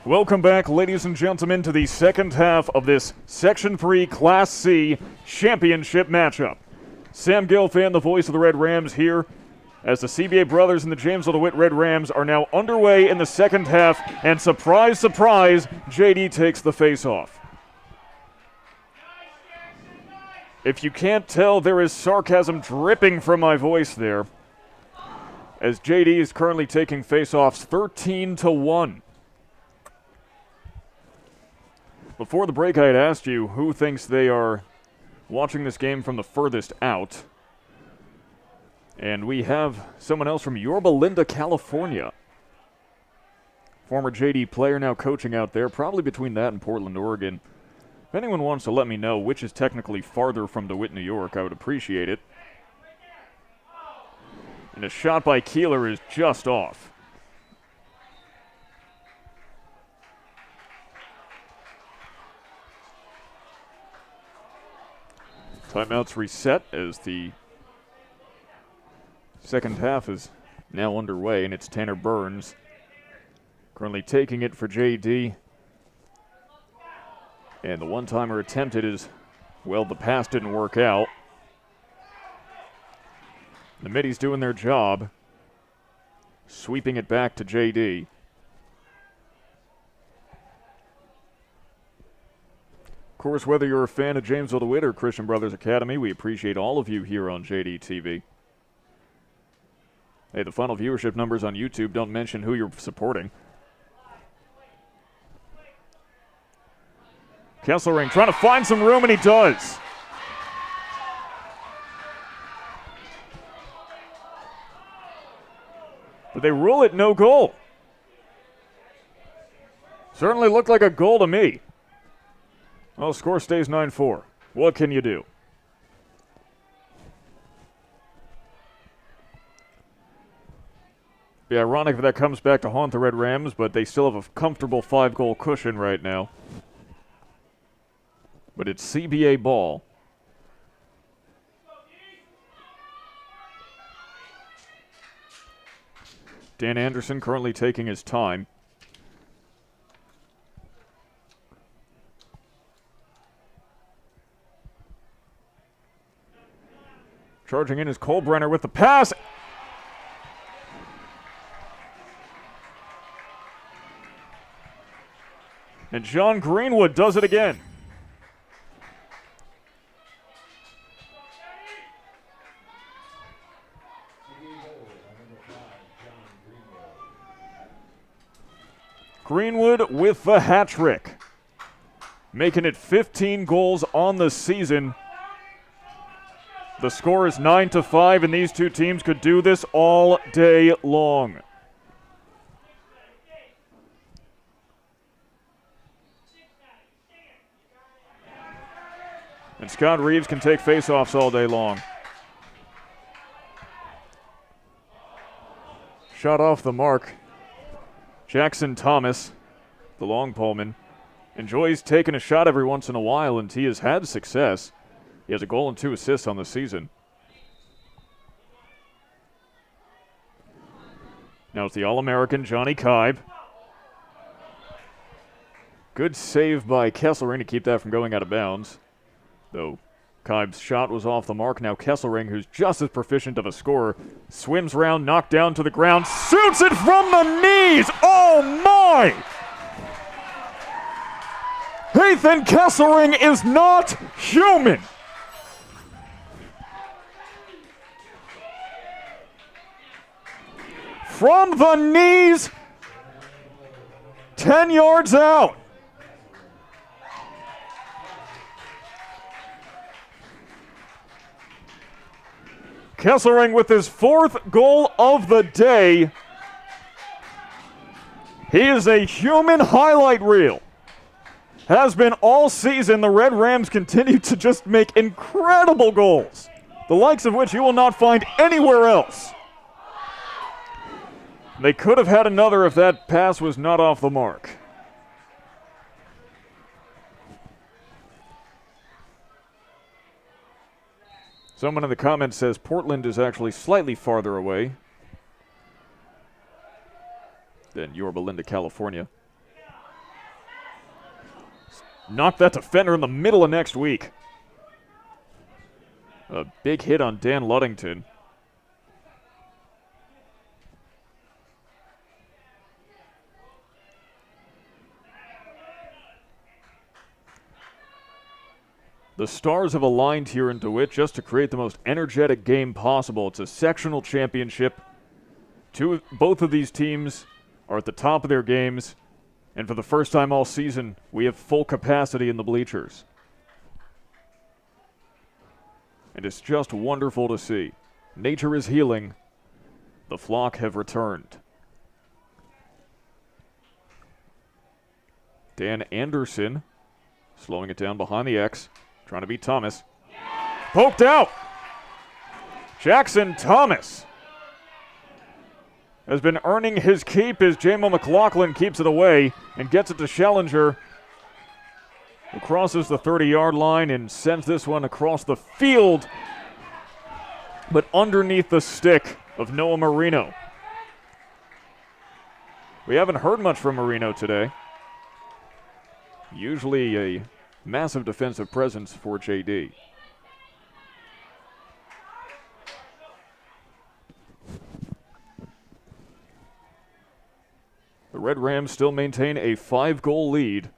Welcome back, ladies and gentlemen, to the second half of this Section 3 Class C championship matchup. Sam Gelfand, the voice of the Red Rams, here as the CBA brothers and the Jamesville-DeWitt Red Rams are now underway in the second half, and surprise, surprise, JD takes the face-off. If you can't tell, there is sarcasm dripping from my voice there, as JD is currently taking face-offs 13-1. Before the break, I had asked you who thinks they are watching this game from the furthest out. And we have someone else from Yorba Linda, California. Former JD player, now coaching out there, probably between that and Portland, Oregon. If anyone wants to let me know which is technically farther from DeWitt, New York, I would appreciate it. And a shot by Keeler is just off. Timeouts reset as the second half is now underway, and it's Tanner Burns currently taking it for JD. And the one-timer attempted is, well, the pass didn't work out. The middies doing their job, sweeping it back to JD. Of course, whether you're a fan of Jamesville-DeWitt or Christian Brothers Academy, we appreciate all of you here on JD TV. Hey, the final viewership numbers on YouTube don't mention who you're supporting. Kesselring trying to find some room, and he does. But they rule it no goal. Certainly looked like a goal to me. Well, the score stays 9-4. What can you do? Be ironic if that comes back to haunt the Red Rams, but they still have a comfortable 5-goal cushion right now. But it's CBA ball. Dan Anderson currently taking his time. Charging in is Colbrenner with the pass. And John Greenwood does it again. Greenwood with the hat trick, making it 15 goals on the season. The score is 9-5, and these two teams could do this all day long. And Scott Reeves can take faceoffs all day long. Shot off the mark. Jackson Thomas, the long poleman, enjoys taking a shot every once in a while, and he has had success. He has a goal and 2 assists on the season. Now it's the All-American Johnny Kibe. Good save by Kesselring to keep that from going out of bounds. Though Kibe's shot was off the mark. Now Kesselring, who's just as proficient of a scorer, swims round, knocked down to the ground, shoots it from the knees! Oh my! Ethan Kesselring is not human! From the knees, 10 yards out. Kesselring with his 4th goal of the day. He is a human highlight reel. Has been all season. The Red Rams continue to just make incredible goals, the likes of which you will not find anywhere else. They could have had another if that pass was not off the mark. Someone in the comments says Portland is actually slightly farther away than Yorba Linda, California. knock that defender in the middle of next week. A big hit on Dan Luddington. The stars have aligned here in DeWitt just to create the most energetic game possible. It's a sectional championship. Both of these teams are at the top of their games, and for the first time all season, we have full capacity in the bleachers. And it's just wonderful to see. Nature is healing. The flock have returned. Dan Anderson slowing it down behind the X. Trying to beat Thomas. Poked out. Jackson Thomas has been earning his keep as Jamo McLaughlin keeps it away and gets it to Schellinger, who crosses the 30-yard line and sends this one across the field, but underneath the stick of Noah Marino. We haven't heard much from Marino today. Usually a massive defensive presence for JD. The Red Rams still maintain a 5-goal lead.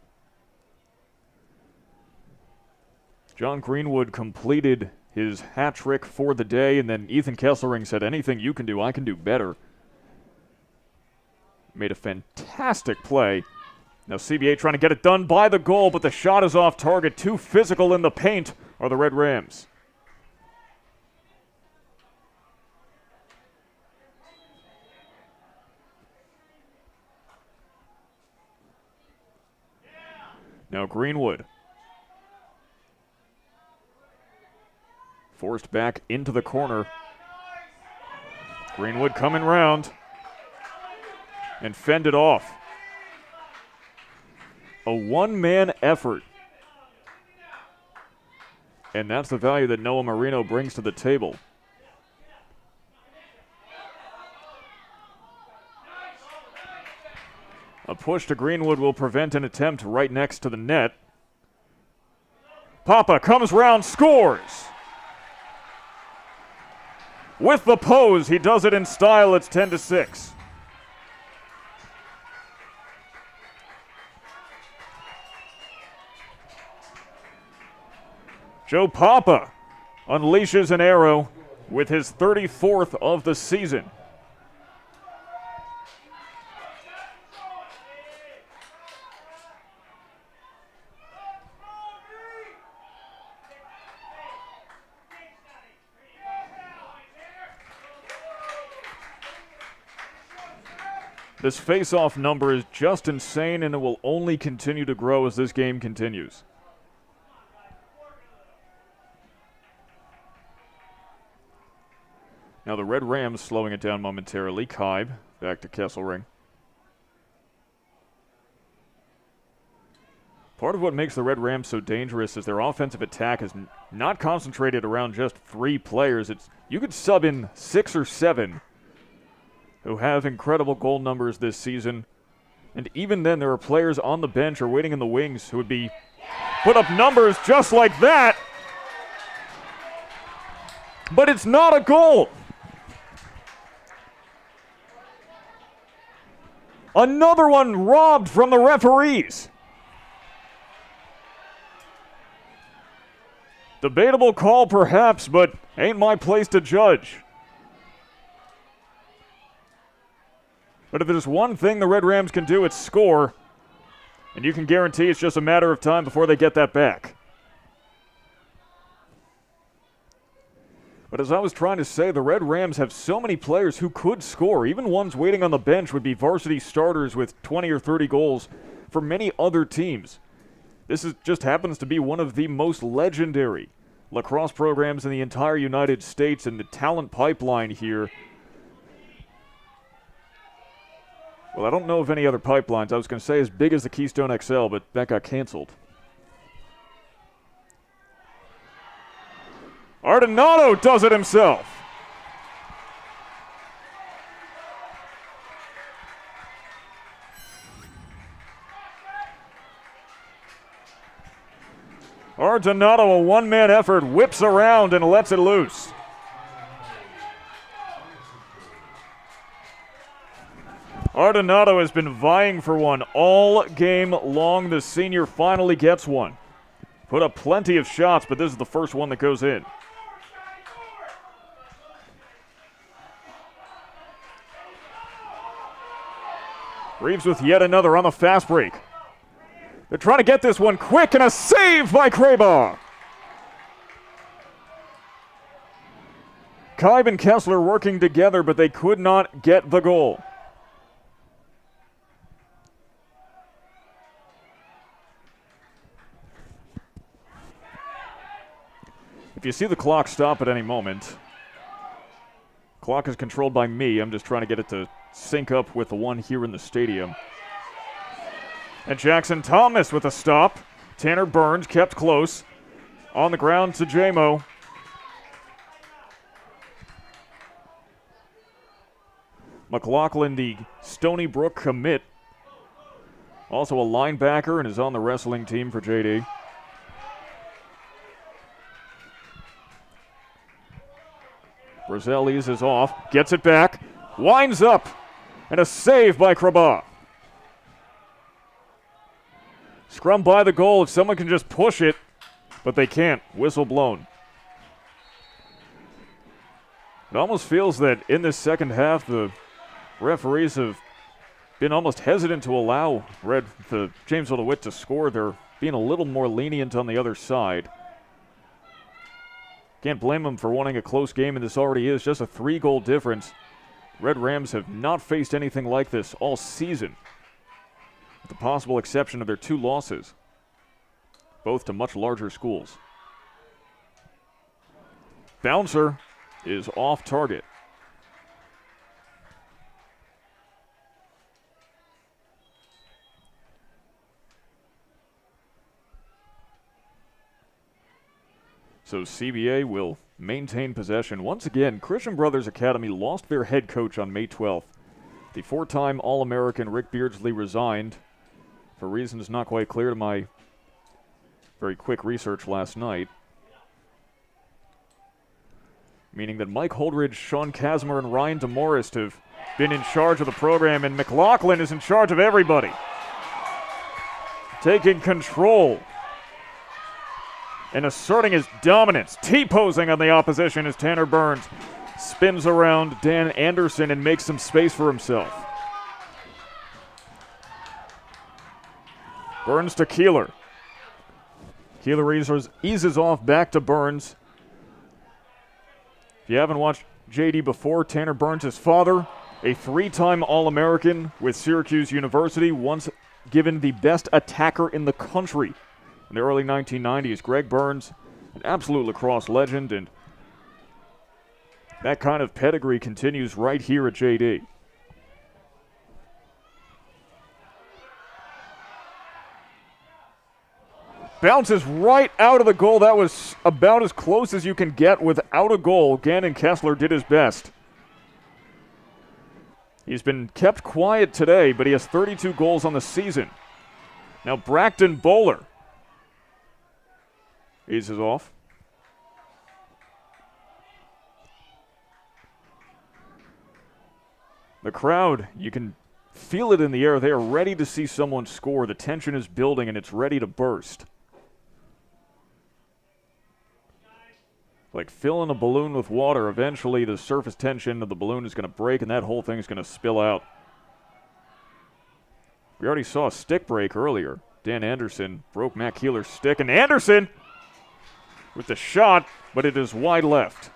John Greenwood completed his hat trick for the day, and then Ethan Kesselring said, anything you can do, I can do better. Made a fantastic play. Now CBA trying to get it done by the goal, but the shot is off target. Too physical in the paint are the Red Rams. Now Greenwood. Forced back into the corner. Greenwood coming round and fended off. A one-man effort. And that's the value that Noah Marino brings to the table. A push to Greenwood will prevent an attempt right next to the net. Papa comes round, scores! With the pose, he does it in style. It's 10-6. Joe Papa unleashes an arrow with his 34th of the season. This face-off number is just insane, and it will only continue to grow as this game continues. Now the Red Rams slowing it down momentarily. Kaib back to Kesselring. Part of what makes the Red Rams so dangerous is their offensive attack is not concentrated around just 3 players. You could sub in 6 or 7 who have incredible goal numbers this season. And even then, there are players on the bench or waiting in the wings who would be put up numbers just like that. But it's not a goal. Another one robbed from the referees. Debatable call perhaps, but ain't my place to judge. But if there's one thing the Red Rams can do, it's score. And you can guarantee it's just a matter of time before they get that back. But as I was trying to say, the Red Rams have so many players who could score. Even ones waiting on the bench would be varsity starters with 20 or 30 goals for many other teams. Just happens to be one of the most legendary lacrosse programs in the entire United States, and the talent pipeline here. Well, I don't know of any other pipelines. I was going to say as big as the Keystone XL, but that got canceled. Ardonato does it himself. Ardonato, a one-man effort, whips around and lets it loose. Ardonato has been vying for one all game long. The senior finally gets one. Put up plenty of shots, but this is the first one that goes in. Reeves with yet another on the fast break. They're trying to get this one quick, and a save by Krabaugh. Kaib and Kessler working together, but they could not get the goal. If you see the clock stop at any moment, clock is controlled by me. I'm just trying to get it to sync up with the one here in the stadium. And Jackson Thomas with a stop. Tanner Burns kept close. On the ground to Jamo. McLaughlin, the Stony Brook commit. Also a linebacker and is on the wrestling team for JD. Brazellis is off, gets it back, winds up, and a save by Krabaugh. Scrum by the goal if someone can just push it, but they can't. Whistle blown. It almost feels that in this second half, the referees have been almost hesitant to allow the Jamesville-DeWitt to score. They're being a little more lenient on the other side. Can't blame them for wanting a close game, and this already is just a 3-goal difference. Red Rams have not faced anything like this all season, with the possible exception of their 2 losses, both to much larger schools. Bouncer is off target. So CBA will maintain possession. Once again, Christian Brothers Academy lost their head coach on May 12th. The 4-time All-American Rick Beardsley resigned for reasons not quite clear to my very quick research last night. Meaning that Mike Holdridge, Sean Kazmer, and Ryan DeMorist have been in charge of the program, and McLaughlin is in charge of everybody. Taking control and asserting his dominance. T-posing on the opposition as Tanner Burns spins around Dan Anderson and makes some space for himself. Burns to Keeler. Keeler eases off back to Burns. If you haven't watched JD before, Tanner Burns, his father, a 3-time All-American with Syracuse University, once given the best attacker in the country in the early 1990s. Greg Burns, an absolute lacrosse legend, and that kind of pedigree continues right here at JD. Bounces right out of the goal. That was about as close as you can get without a goal. Gannon Kessler did his best. He's been kept quiet today, but he has 32 goals on the season. Now Braxton Bowler eases off. The crowd, you can feel it in the air. They are ready to see someone score. The tension is building and it's ready to burst. Like filling a balloon with water, eventually the surface tension of the balloon is going to break and that whole thing is going to spill out. We already saw a stick break earlier. Dan Anderson broke Matt Keeler's stick, and Anderson with the shot, but it is wide left.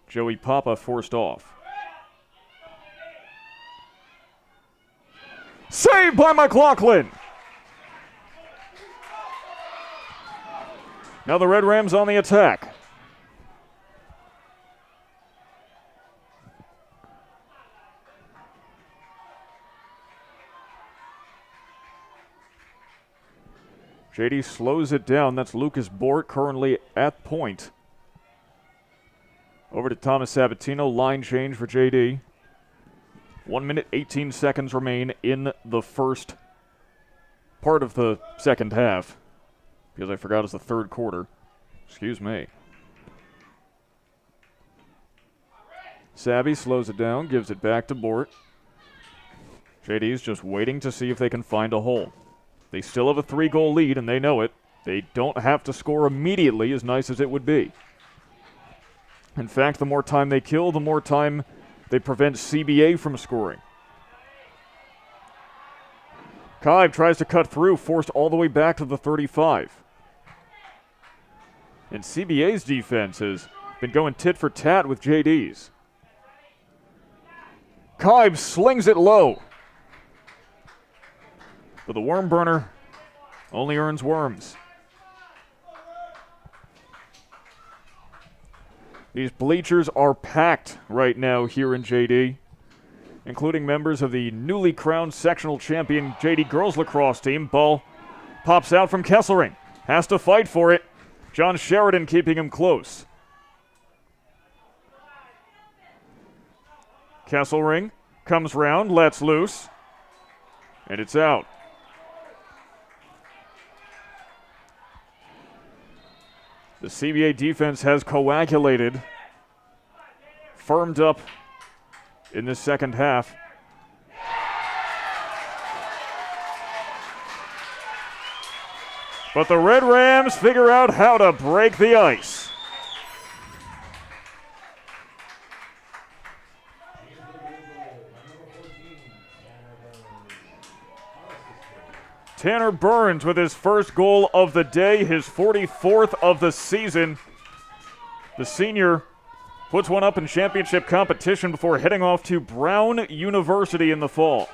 Joey Papa forced off. Saved by McLaughlin. Now the Red Rams on the attack. JD slows it down. That's Lucas Bort currently at point. Over to Thomas Sabatino. Line change for JD. 1 minute, 18 seconds remain in the first part of the second half. Because I forgot it's the third quarter. Excuse me. Sabby slows it down, gives it back to Bort. JD's just waiting to see if they can find a hole. They still have a 3-goal lead, and they know it. They don't have to score immediately, as nice as it would be. In fact, the more time they kill, the more time they prevent CBA from scoring. Kibe tries to cut through, forced all the way back to the 35. And CBA's defense has been going tit for tat with JD's. Kibe slings it low. But the worm burner only earns worms. These bleachers are packed right now here in JD, including members of the newly crowned sectional champion JD girls lacrosse team. Ball pops out from Kesselring. Has to fight for it. John Sheridan keeping him close. Kesselring comes round, lets loose, and it's out. The CBA defense has coagulated, firmed up in this second half. But the Red Rams figure out how to break the ice. Tanner Burns with his first goal of the day, his 44th of the season. The senior puts one up in championship competition before heading off to Brown University in the fall.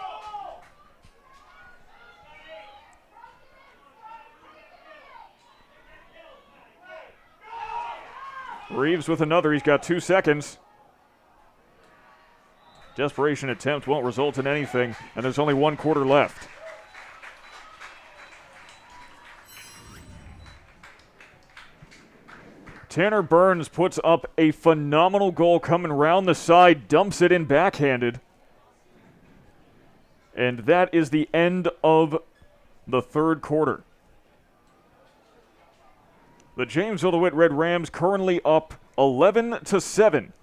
Reeves with another. He's got 2 seconds. Desperation attempt won't result in anything, and there's only 1 quarter left. Tanner Burns puts up a phenomenal goal coming round the side, dumps it in backhanded. And that is the end of the third quarter. The Jamesville-DeWitt Red Rams currently up 11-7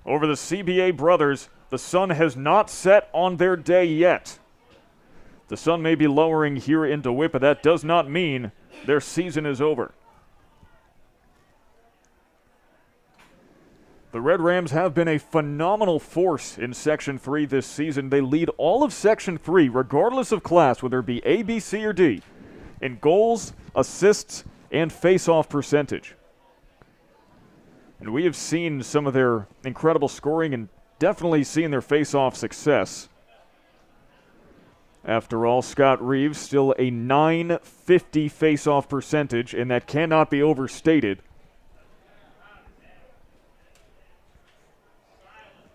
over the CBA brothers. The sun has not set on their day yet. The sun may be lowering here in DeWitt, but that does not mean their season is over. The Red Rams have been a phenomenal force in Section 3 this season. They lead all of Section 3, regardless of class, whether it be A, B, C, or D, in goals, assists, and face-off percentage. And we have seen some of their incredible scoring and definitely seen their face-off success. After all, Scott Reeves still a .950 face-off percentage, and that cannot be overstated.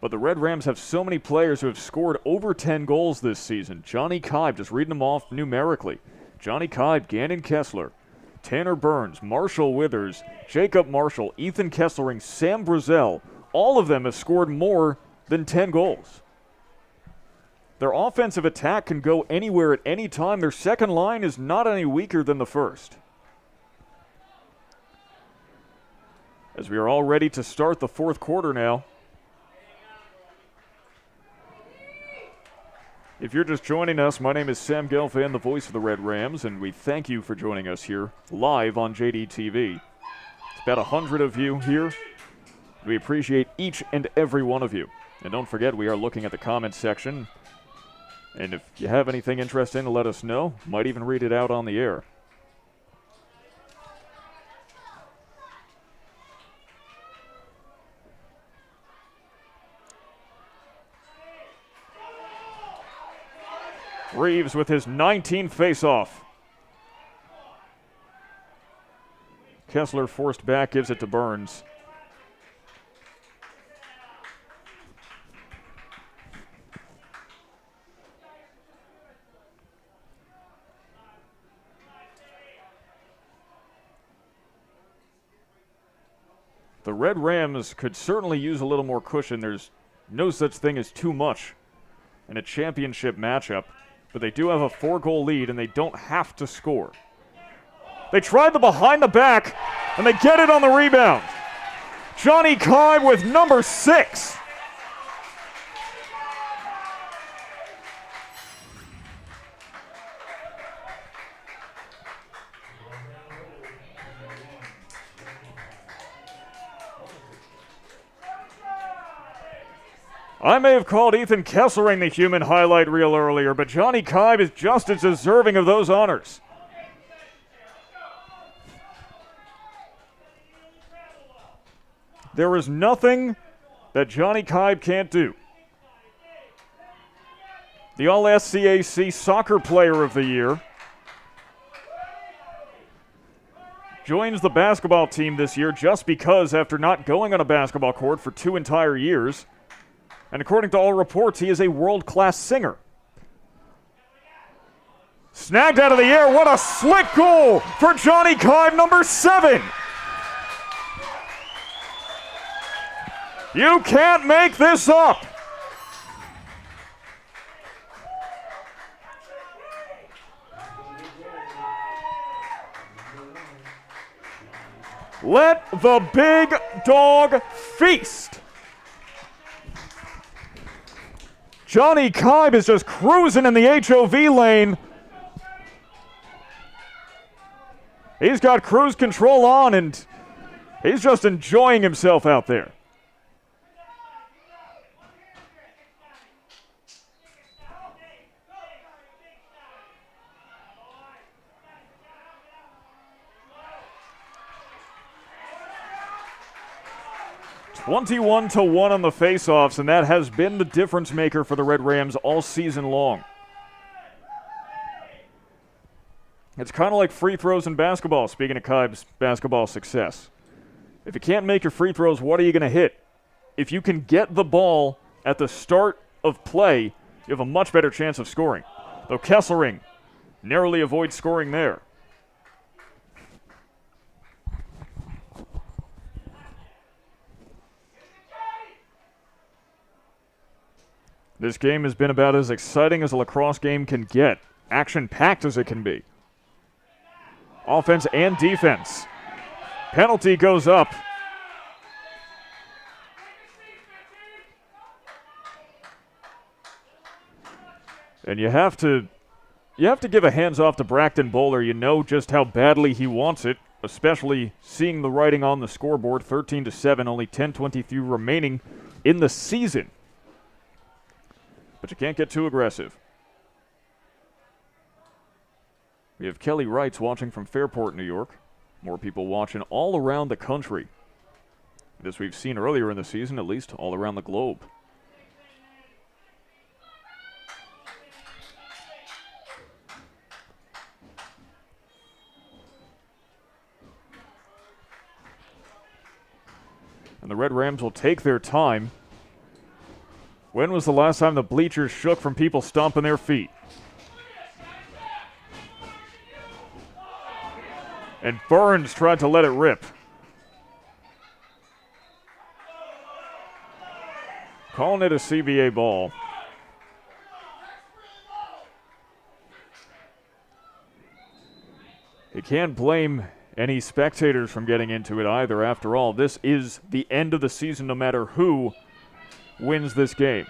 But the Red Rams have so many players who have scored over 10 goals this season. Johnny Kibe, just reading them off numerically. Johnny Kibe, Gannon Kessler, Tanner Burns, Marshall Withers, Jacob Marshall, Ethan Kesselring, Sam Brazel. All of them have scored more than 10 goals. Their offensive attack can go anywhere at any time. Their second line is not any weaker than the first. As we are all ready to start the fourth quarter now. If you're just joining us, my name is Sam Gelfand, the voice of the Red Rams, and we thank you for joining us here live on JDTV. It's about 100 of you here. We appreciate each and every one of you. And don't forget, we are looking at the comments section. And if you have anything interesting to let us know, might even read it out on the air. Reeves with his 19th face-off. Kessler forced back, gives it to Burns. The Red Rams could certainly use a little more cushion. There's no such thing as too much in a championship matchup, but they do have a 4-goal lead, and they don't have to score. They tried the behind the back, and they get it on the rebound. Johnny Kime with number 6. I may have called Ethan Kesselring the human highlight reel earlier, but Johnny Kime is just as deserving of those honors. There is nothing that Johnny Kime can't do. The All-SCAC Soccer Player of the Year. Joins the basketball team this year just because after not going on a basketball court for 2 entire years, and according to all reports, he is a world-class singer. Snagged out of the air. What a slick goal for Johnny Kime, number 7. You can't make this up. Let the big dog feast. Johnny Kime is just cruising in the HOV lane. He's got cruise control on, and he's just enjoying himself out there. (21-1) on the faceoffs, and that has been the difference maker for the Red Rams all season long. It's kind of like free throws in basketball, speaking of Kime's basketball success. If you can't make your free throws, what are you going to hit? If you can get the ball at the start of play, you have a much better chance of scoring. Though Kesselring narrowly avoids scoring there. This game has been about as exciting as a lacrosse game can get. Action-packed as it can be. Offense and defense. Penalty goes up. And you have to give a hands-off to Braxton Bowler. You know just how badly he wants it, especially seeing the writing on the scoreboard. 13-7, only 10:23 remaining in the season. But you can't get too aggressive. We have Kelly Wrights watching from Fairport, New York. More people watching all around the country. As we've seen earlier in the season, at least all around the globe. And the Red Rams will take their time. When was the last time the bleachers shook from people stomping their feet? And Burns tried to let it rip. Calling it a CBA ball. You can't blame any spectators from getting into it either. After all, this is the end of the season no matter who wins this game.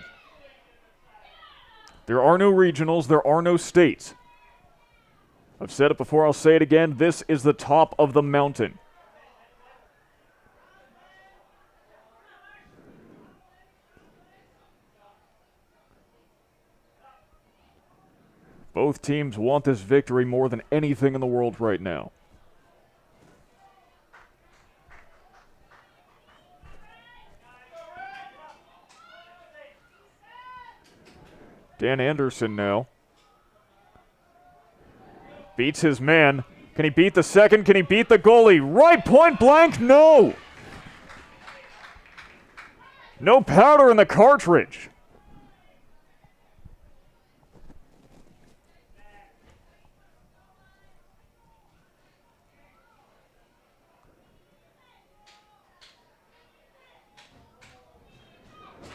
There are no regionals, there are no states. I've said it before, I'll say it again, this is the top of the mountain. Both teams want this victory more than anything in the world right now. Dan Anderson now. Beats his man. Can he beat the second? Can he beat the goalie? Right point blank? No. No powder in the cartridge.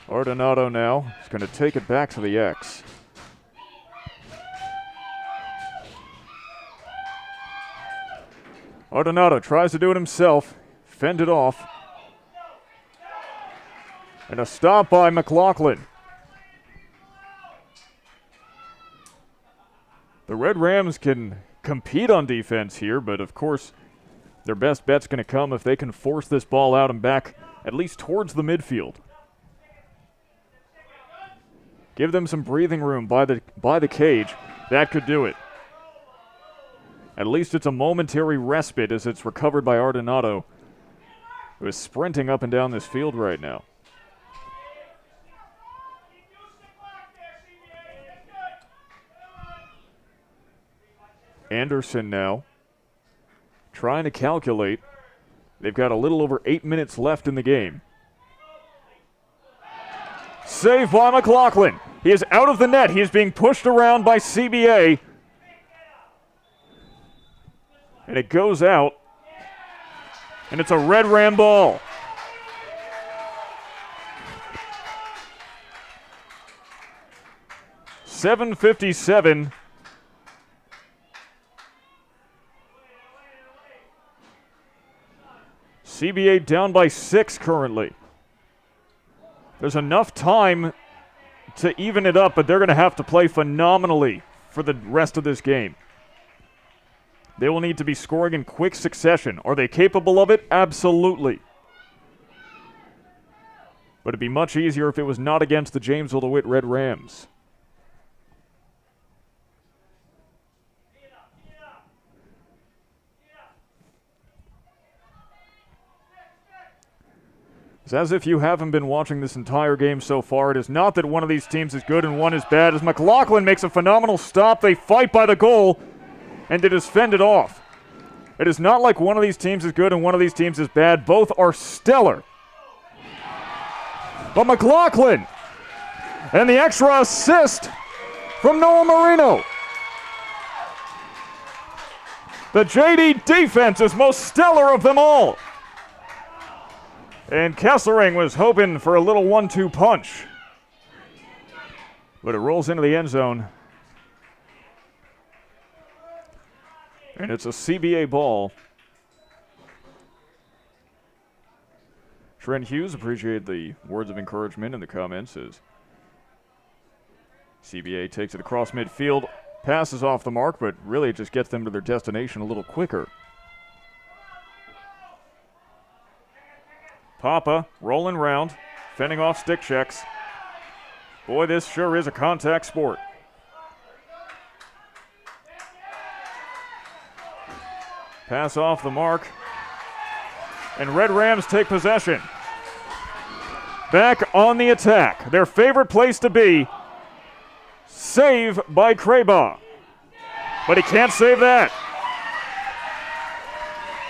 Ardonato now is going to take it back to the X. Ardonato tries to do it himself, fended off. And a stop by McLaughlin. The Red Rams can compete on defense here, but of course their best bet's going to come if they can force this ball out and back at least towards the midfield. Give them some breathing room by the cage. That could do it. At least it's a momentary respite as it's recovered by Ardonato, who is sprinting up and down this field right now. Anderson now trying to calculate. They've got a little over 8 minutes left in the game. Save by McLaughlin. He is out of the net. He is being pushed around by CBA. And it goes out. And it's a Red Ram ball. .757. CBA down by 6 currently. There's enough time to even it up, but they're going to have to play phenomenally for the rest of this game. They will need to be scoring in quick succession. Are they capable of it? Absolutely. But it'd be much easier if it was not against the Jamesville-DeWitt Red Rams. It's as if you haven't been watching this entire game so far. It is not that one of these teams is good and one is bad. As McLaughlin makes a phenomenal stop, they fight by the goal, and it is fended off. It is not like one of these teams is good and one of these teams is bad. Both are stellar. But McLaughlin, and the extra assist from Noah Marino. The JD defense is most stellar of them all. And Kesselring was hoping for a little 1-2 punch. But it rolls into the end zone. And it's a CBA ball. Trent Hughes appreciated the words of encouragement in the comments as CBA takes it across midfield, passes off the mark, but really it just gets them to their destination a little quicker. Papa rolling round, fending off stick checks. Boy, this sure is a contact sport. Pass off the mark. And Red Rams take possession. Back on the attack. Their favorite place to be. Save by Craybaugh. But he can't save that.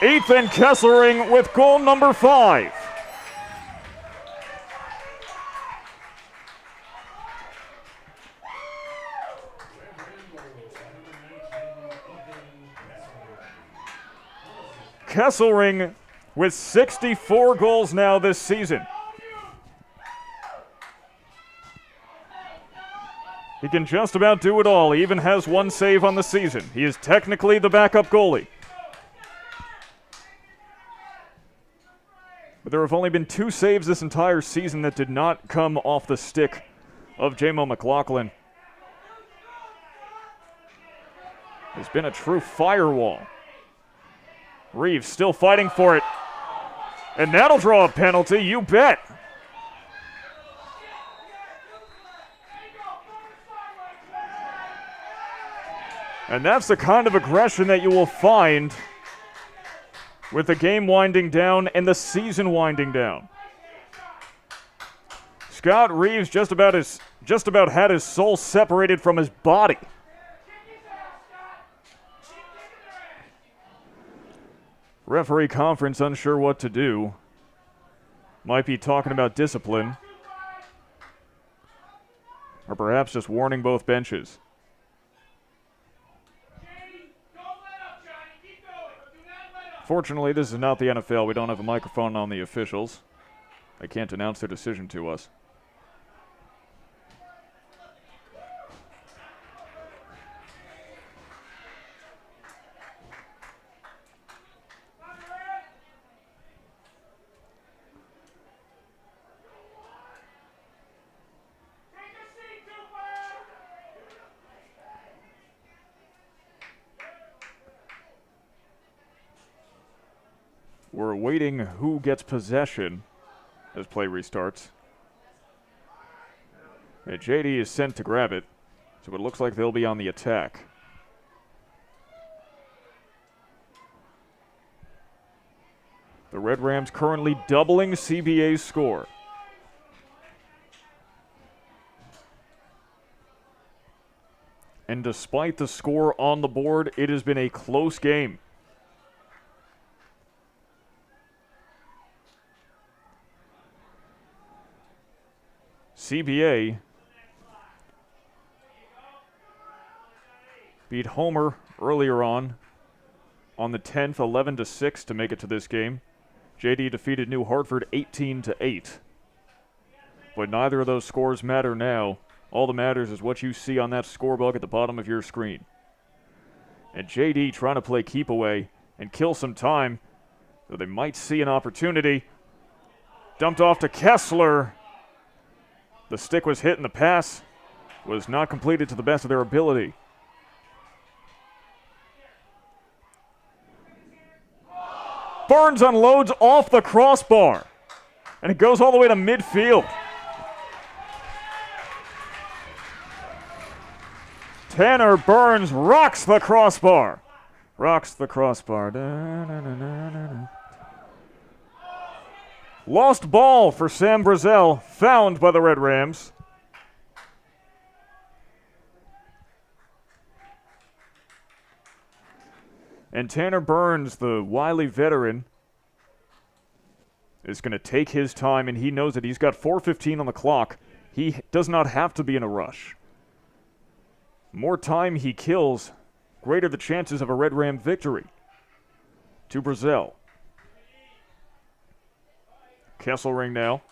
Ethan Kesselring with goal number 5. Kesselring with 64 goals now this season. He can just about do it all. He even has 1 save on the season. He is technically the backup goalie. But there have only been 2 saves this entire season that did not come off the stick of J-Mo McLaughlin. He's been a true firewall. Reeves still fighting for it. And that'll draw a penalty, you bet. And that's the kind of aggression that you will find with the game winding down and the season winding down. Scott Reeves just about had his soul separated from his body. Referee conference unsure what to do. Might be talking about discipline. Or perhaps just warning both benches. Fortunately, this is not the NFL. We don't have a microphone on the officials. They can't announce their decision to us. We're awaiting who gets possession as play restarts. And JD is sent to grab it, so it looks like they'll be on the attack. The Red Rams currently doubling CBA's score. And despite the score on the board, it has been a close game. CBA beat Homer earlier on the 10th, 11-6 to make it to this game. JD defeated New Hartford 18-8. But neither of those scores matter now. All that matters is what you see on that scorebook at the bottom of your screen. And JD trying to play keep away and kill some time, so they might see an opportunity. Dumped off to Kessler. The stick was hit and the pass was not completed to the best of their ability. Burns unloads off the crossbar, and it goes all the way to midfield. Tanner Burns rocks the crossbar. Rocks the crossbar. Lost ball for Sam Brazel, found by the Red Rams. And Tanner Burns, the wily veteran, is going to take his time, and he knows that he's got 4:15 on the clock. He does not have to be in a rush. More time he kills, greater the chances of a Red Ram victory. To Brazel. Kesselring now.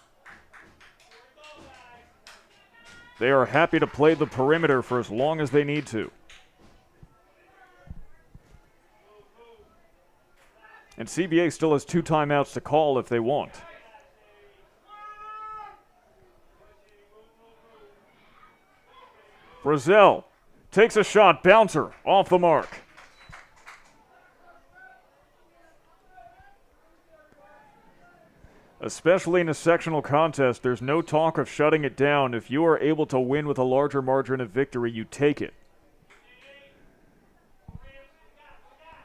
They are happy to play the perimeter for as long as they need to. And CBA still has 2 timeouts to call if they want. Brazel takes a shot, bouncer, off the mark. Especially in a sectional contest, there's no talk of shutting it down. If you are able to win with a larger margin of victory, you take it.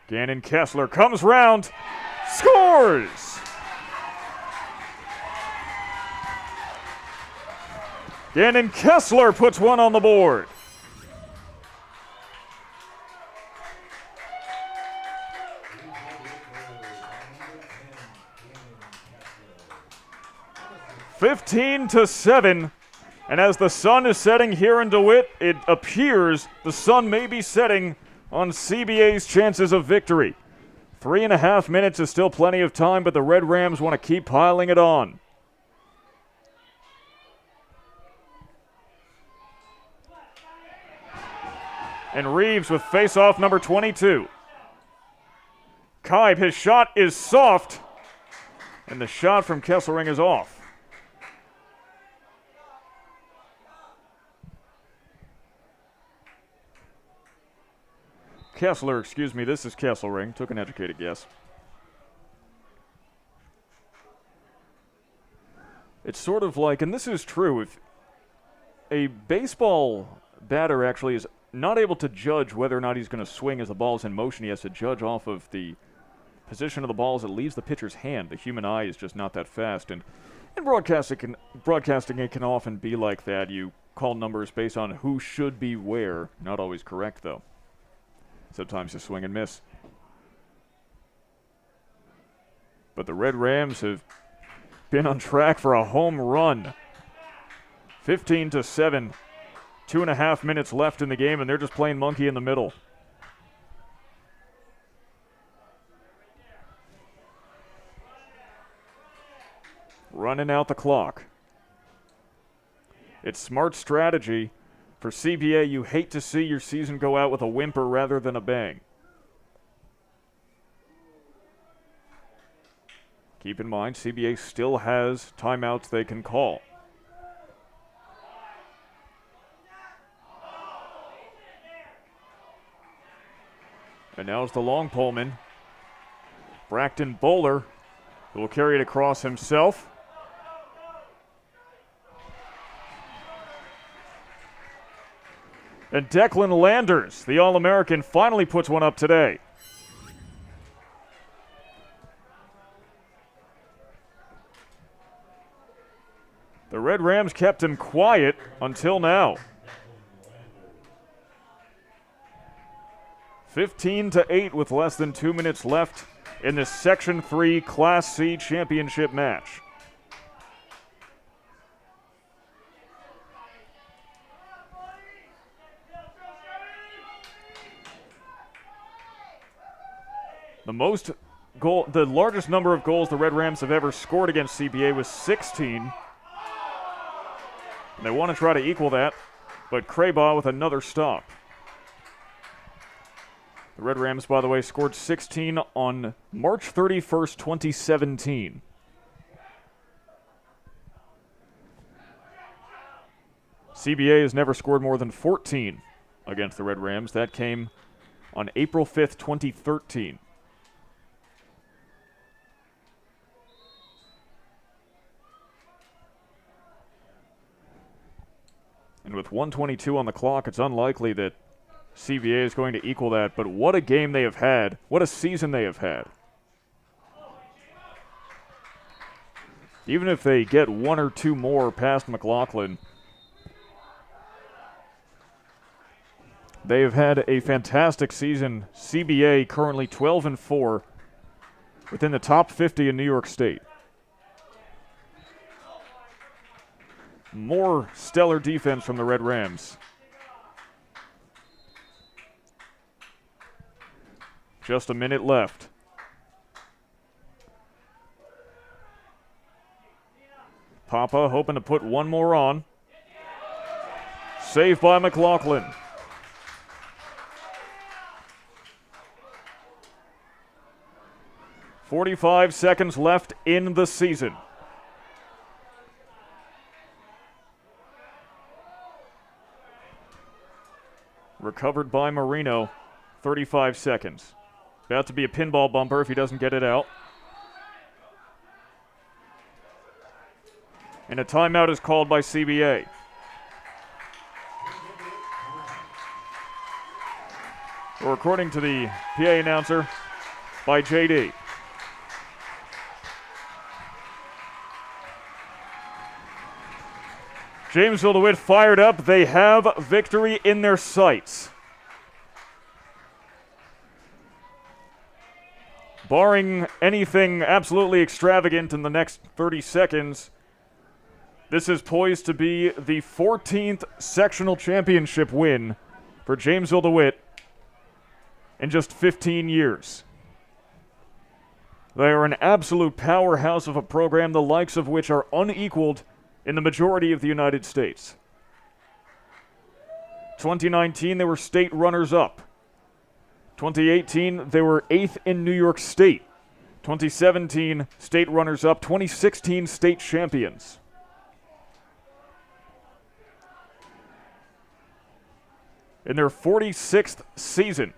Gannon Kessler comes round, scores! Gannon Kessler puts one on the board. (15-7), and as the sun is setting here in DeWitt, it appears the sun may be setting on CBA's chances of victory. 3.5 minutes is still plenty of time, but the Red Rams want to keep piling it on. And Reeves with face-off number 22. Kaib, his shot is soft, and the shot from Kesselring is off. Kessler, excuse me, this is Kesselring. Took an educated guess. It's sort of like, and this is true, if a baseball batter actually is not able to judge whether or not he's going to swing as the ball's in motion, he has to judge off of the position of the ball as it leaves the pitcher's hand. The human eye is just not that fast. And in broadcasting, it can often be like that. You call numbers based on who should be where. Not always correct, though. Sometimes you swing and miss. But the Red Rams have been on track for a home run. 15-7. 2.5 minutes left in the game, and they're just playing monkey in the middle. Running out the clock. It's smart strategy. For CBA, you hate to see your season go out with a whimper rather than a bang. Keep in mind, CBA still has timeouts they can call. And now it's the long poleman, Braxton Bowler, who will carry it across himself. And Declan Landers, the All-American, finally puts one up today. The Red Rams kept him quiet until now. 15-8 with less than 2 minutes left in this Section 3 Class C championship match. The largest number of goals the Red Rams have ever scored against CBA was 16. And they want to try to equal that, but Craybaugh with another stop. The Red Rams, by the way, scored 16 on March 31st, 2017. CBA has never scored more than 14 against the Red Rams. That came on April 5th, 2013. And with 1:22 on the clock, it's unlikely that CBA is going to equal that. But what a game they have had. What a season they have had. Even if they get one or two more past McLaughlin, they have had a fantastic season. CBA currently 12-4 within the top 50 in New York State. More stellar defense from the Red Rams. Just a minute left. Papa hoping to put one more on. Saved by McLaughlin. "45 seconds left in the season. Recovered by Marino, 35 seconds. About to be a pinball bumper if he doesn't get it out. And a timeout is called by CBA. Or according to the PA announcer, by JD. Jamesville-DeWitt fired up. They have victory in their sights. Barring anything absolutely extravagant in the next 30 seconds, this is poised to be the 14th sectional championship win for Jamesville-DeWitt in just 15 years. They are an absolute powerhouse of a program, the likes of which are unequaled in the majority of the United States. 2019, they were state runners-up. 2018, they were 8th in New York State. 2017, state runners-up. 2016, state champions. In their 46th season,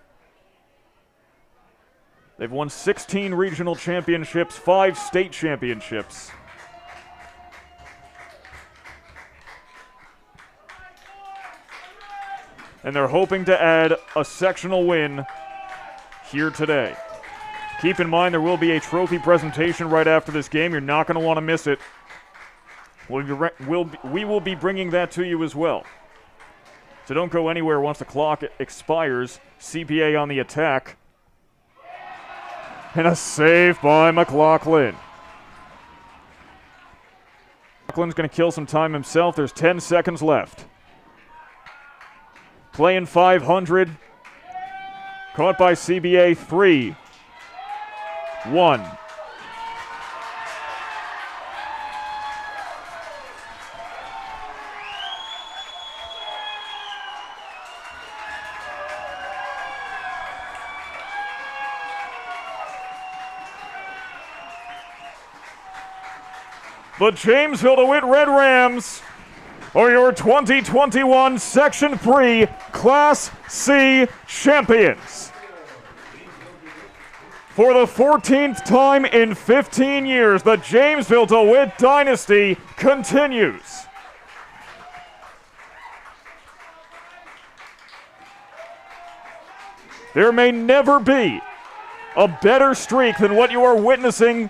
they've won 16 regional championships, 5 state championships. And they're hoping to add a sectional win here today. Keep in mind there will be a trophy presentation right after this game. You're not going to want to miss it. We will be bringing that to you as well. So don't go anywhere once the clock expires. CBA on the attack. And a save by McLaughlin. McLaughlin's going to kill some time himself. There's 10 seconds left. Playing 500. Caught by CBA. 3, 1. The Jamesville-DeWitt Red Rams are your 2021 Section 3 Class C champions. For the 14th time in 15 years, the Jamesville-DeWitt dynasty continues. There may never be a better streak than what you are witnessing.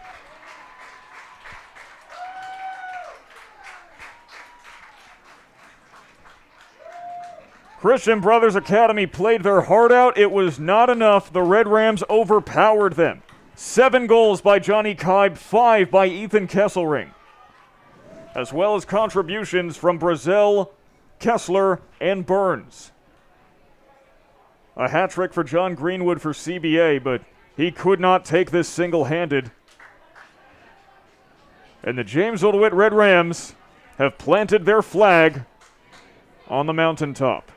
Christian Brothers Academy played their heart out. It was not enough. The Red Rams overpowered them. 7 goals by Johnny Kibe, 5 by Ethan Kesselring, as well as contributions from Brazel, Kessler, and Burns. A hat trick for John Greenwood for CBA, but he could not take this single-handed. And the Jamesville-DeWitt Red Rams have planted their flag on the mountaintop.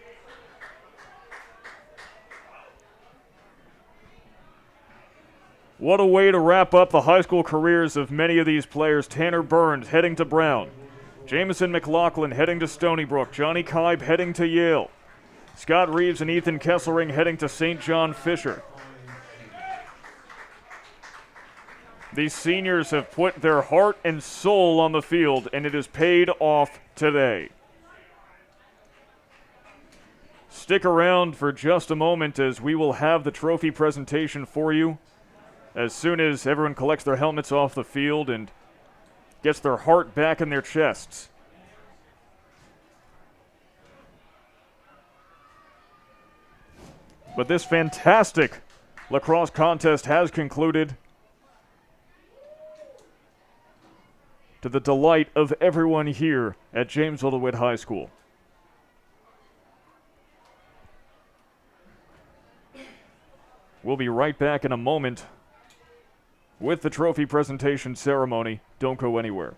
What a way to wrap up the high school careers of many of these players. Tanner Burns heading to Brown. Jamison McLaughlin heading to Stony Brook. Johnny Kibe heading to Yale. Scott Reeves and Ethan Kesselring heading to St. John Fisher. These seniors have put their heart and soul on the field, and it is paid off today. Stick around for just a moment as we will have the trophy presentation for you as soon as everyone collects their helmets off the field and gets their heart back in their chests. But this fantastic lacrosse contest has concluded, to the delight of everyone here at Jamesville-DeWitt High School. We'll be right back in a moment with the trophy presentation ceremony. Don't go anywhere.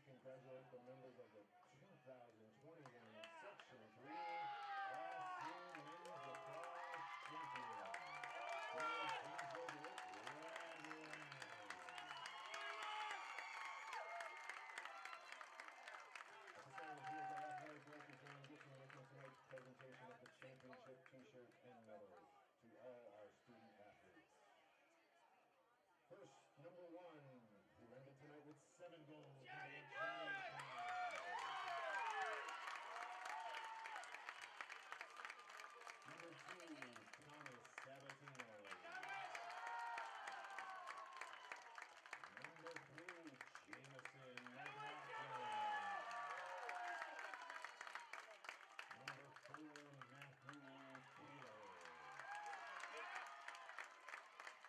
Congratulate the members of the 2021 Section 3 SC Men's Lacrosse Champions, the Jamesville-DeWitt Red Rams. At this time, the field of athletic director John Gibson making tonight's presentation of the championship T-shirt and medals to all our student athletes. First, number 1, who ended tonight with 7 goals. Number 2, Thomas Sabatino. Number 3, Jamison McLaughlin. Number 4, Matthew Taylor.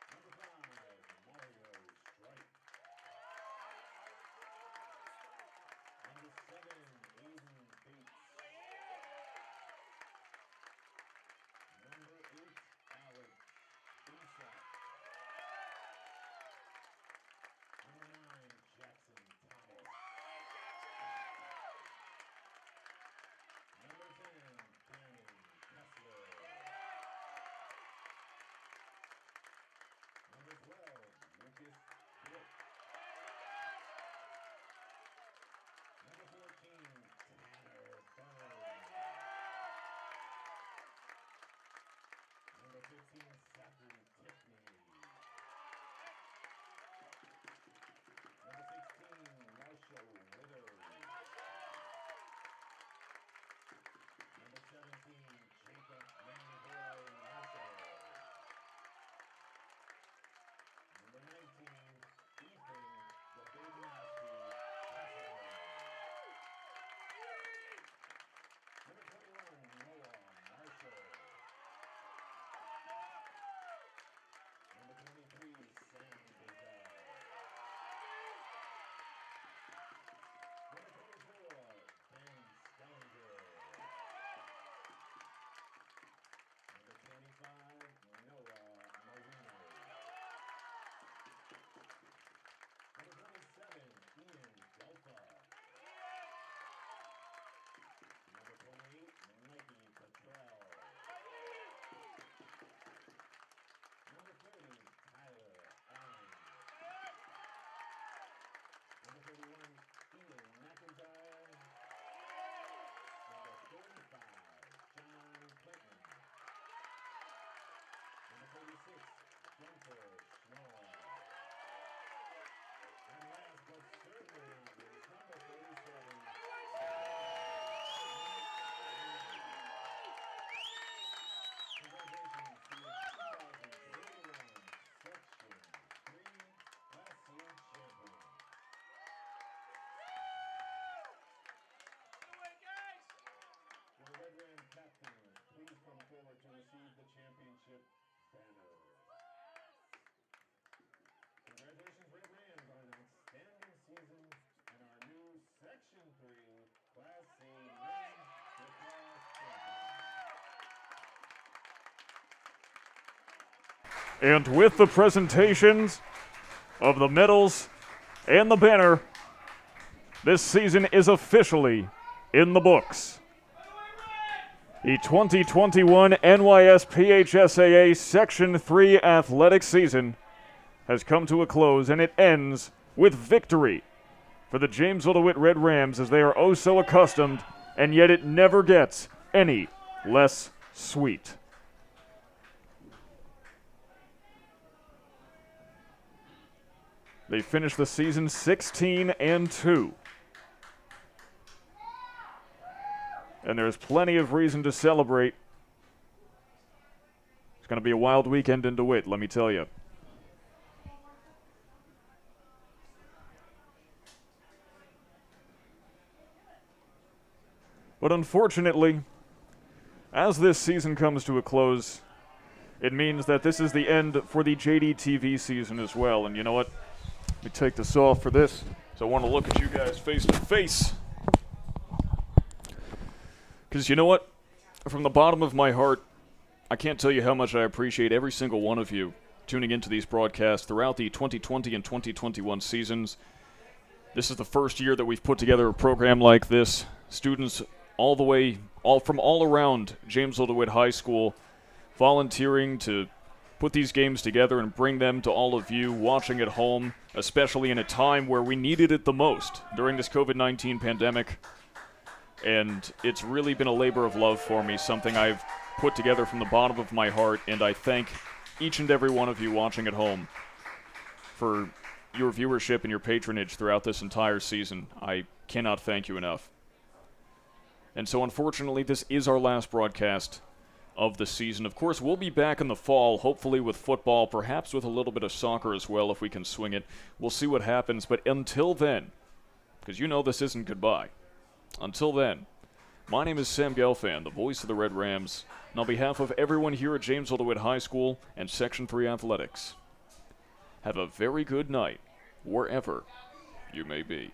Number 5, Mario Stripe. And with the presentations of the medals and the banner, this season is officially in the books. The 2021 NYSPHSAA Section 3 athletics season has come to a close, and it ends with victory for the Jamesville-DeWitt Red Rams, as they are oh so accustomed, and yet it never gets any less sweet. They finished the season 16-2. And there's plenty of reason to celebrate. It's going to be a wild weekend in DeWitt, let me tell you. But unfortunately, as this season comes to a close, it means that this is the end for the JDTV season as well. And you know what? Let me take this off for this, so I want to look at you guys face to face. Because you know what? From the bottom of my heart, I can't tell you how much I appreciate every single one of you tuning into these broadcasts throughout the 2020 and 2021 seasons. This is the first year that we've put together a program like this. Students from all around Jamesville-DeWitt High School volunteering to put these games together and bring them to all of you watching at home, especially in a time where we needed it the most during this COVID-19 pandemic. And it's really been a labor of love for me, something I've put together from the bottom of my heart, and I thank each and every one of you watching at home for your viewership and your patronage throughout this entire season. I cannot thank you enough. And so unfortunately, this is our last broadcast of the season. Of course, we'll be back in the fall, hopefully with football, perhaps with a little bit of soccer as well if we can swing it. We'll see what happens, but until then, because you know this isn't goodbye, until then, my name is Sam Gelfand, the voice of the Red Rams, and on behalf of everyone here at Jamesville-DeWitt High School and Section 3 Athletics, have a very good night, wherever you may be.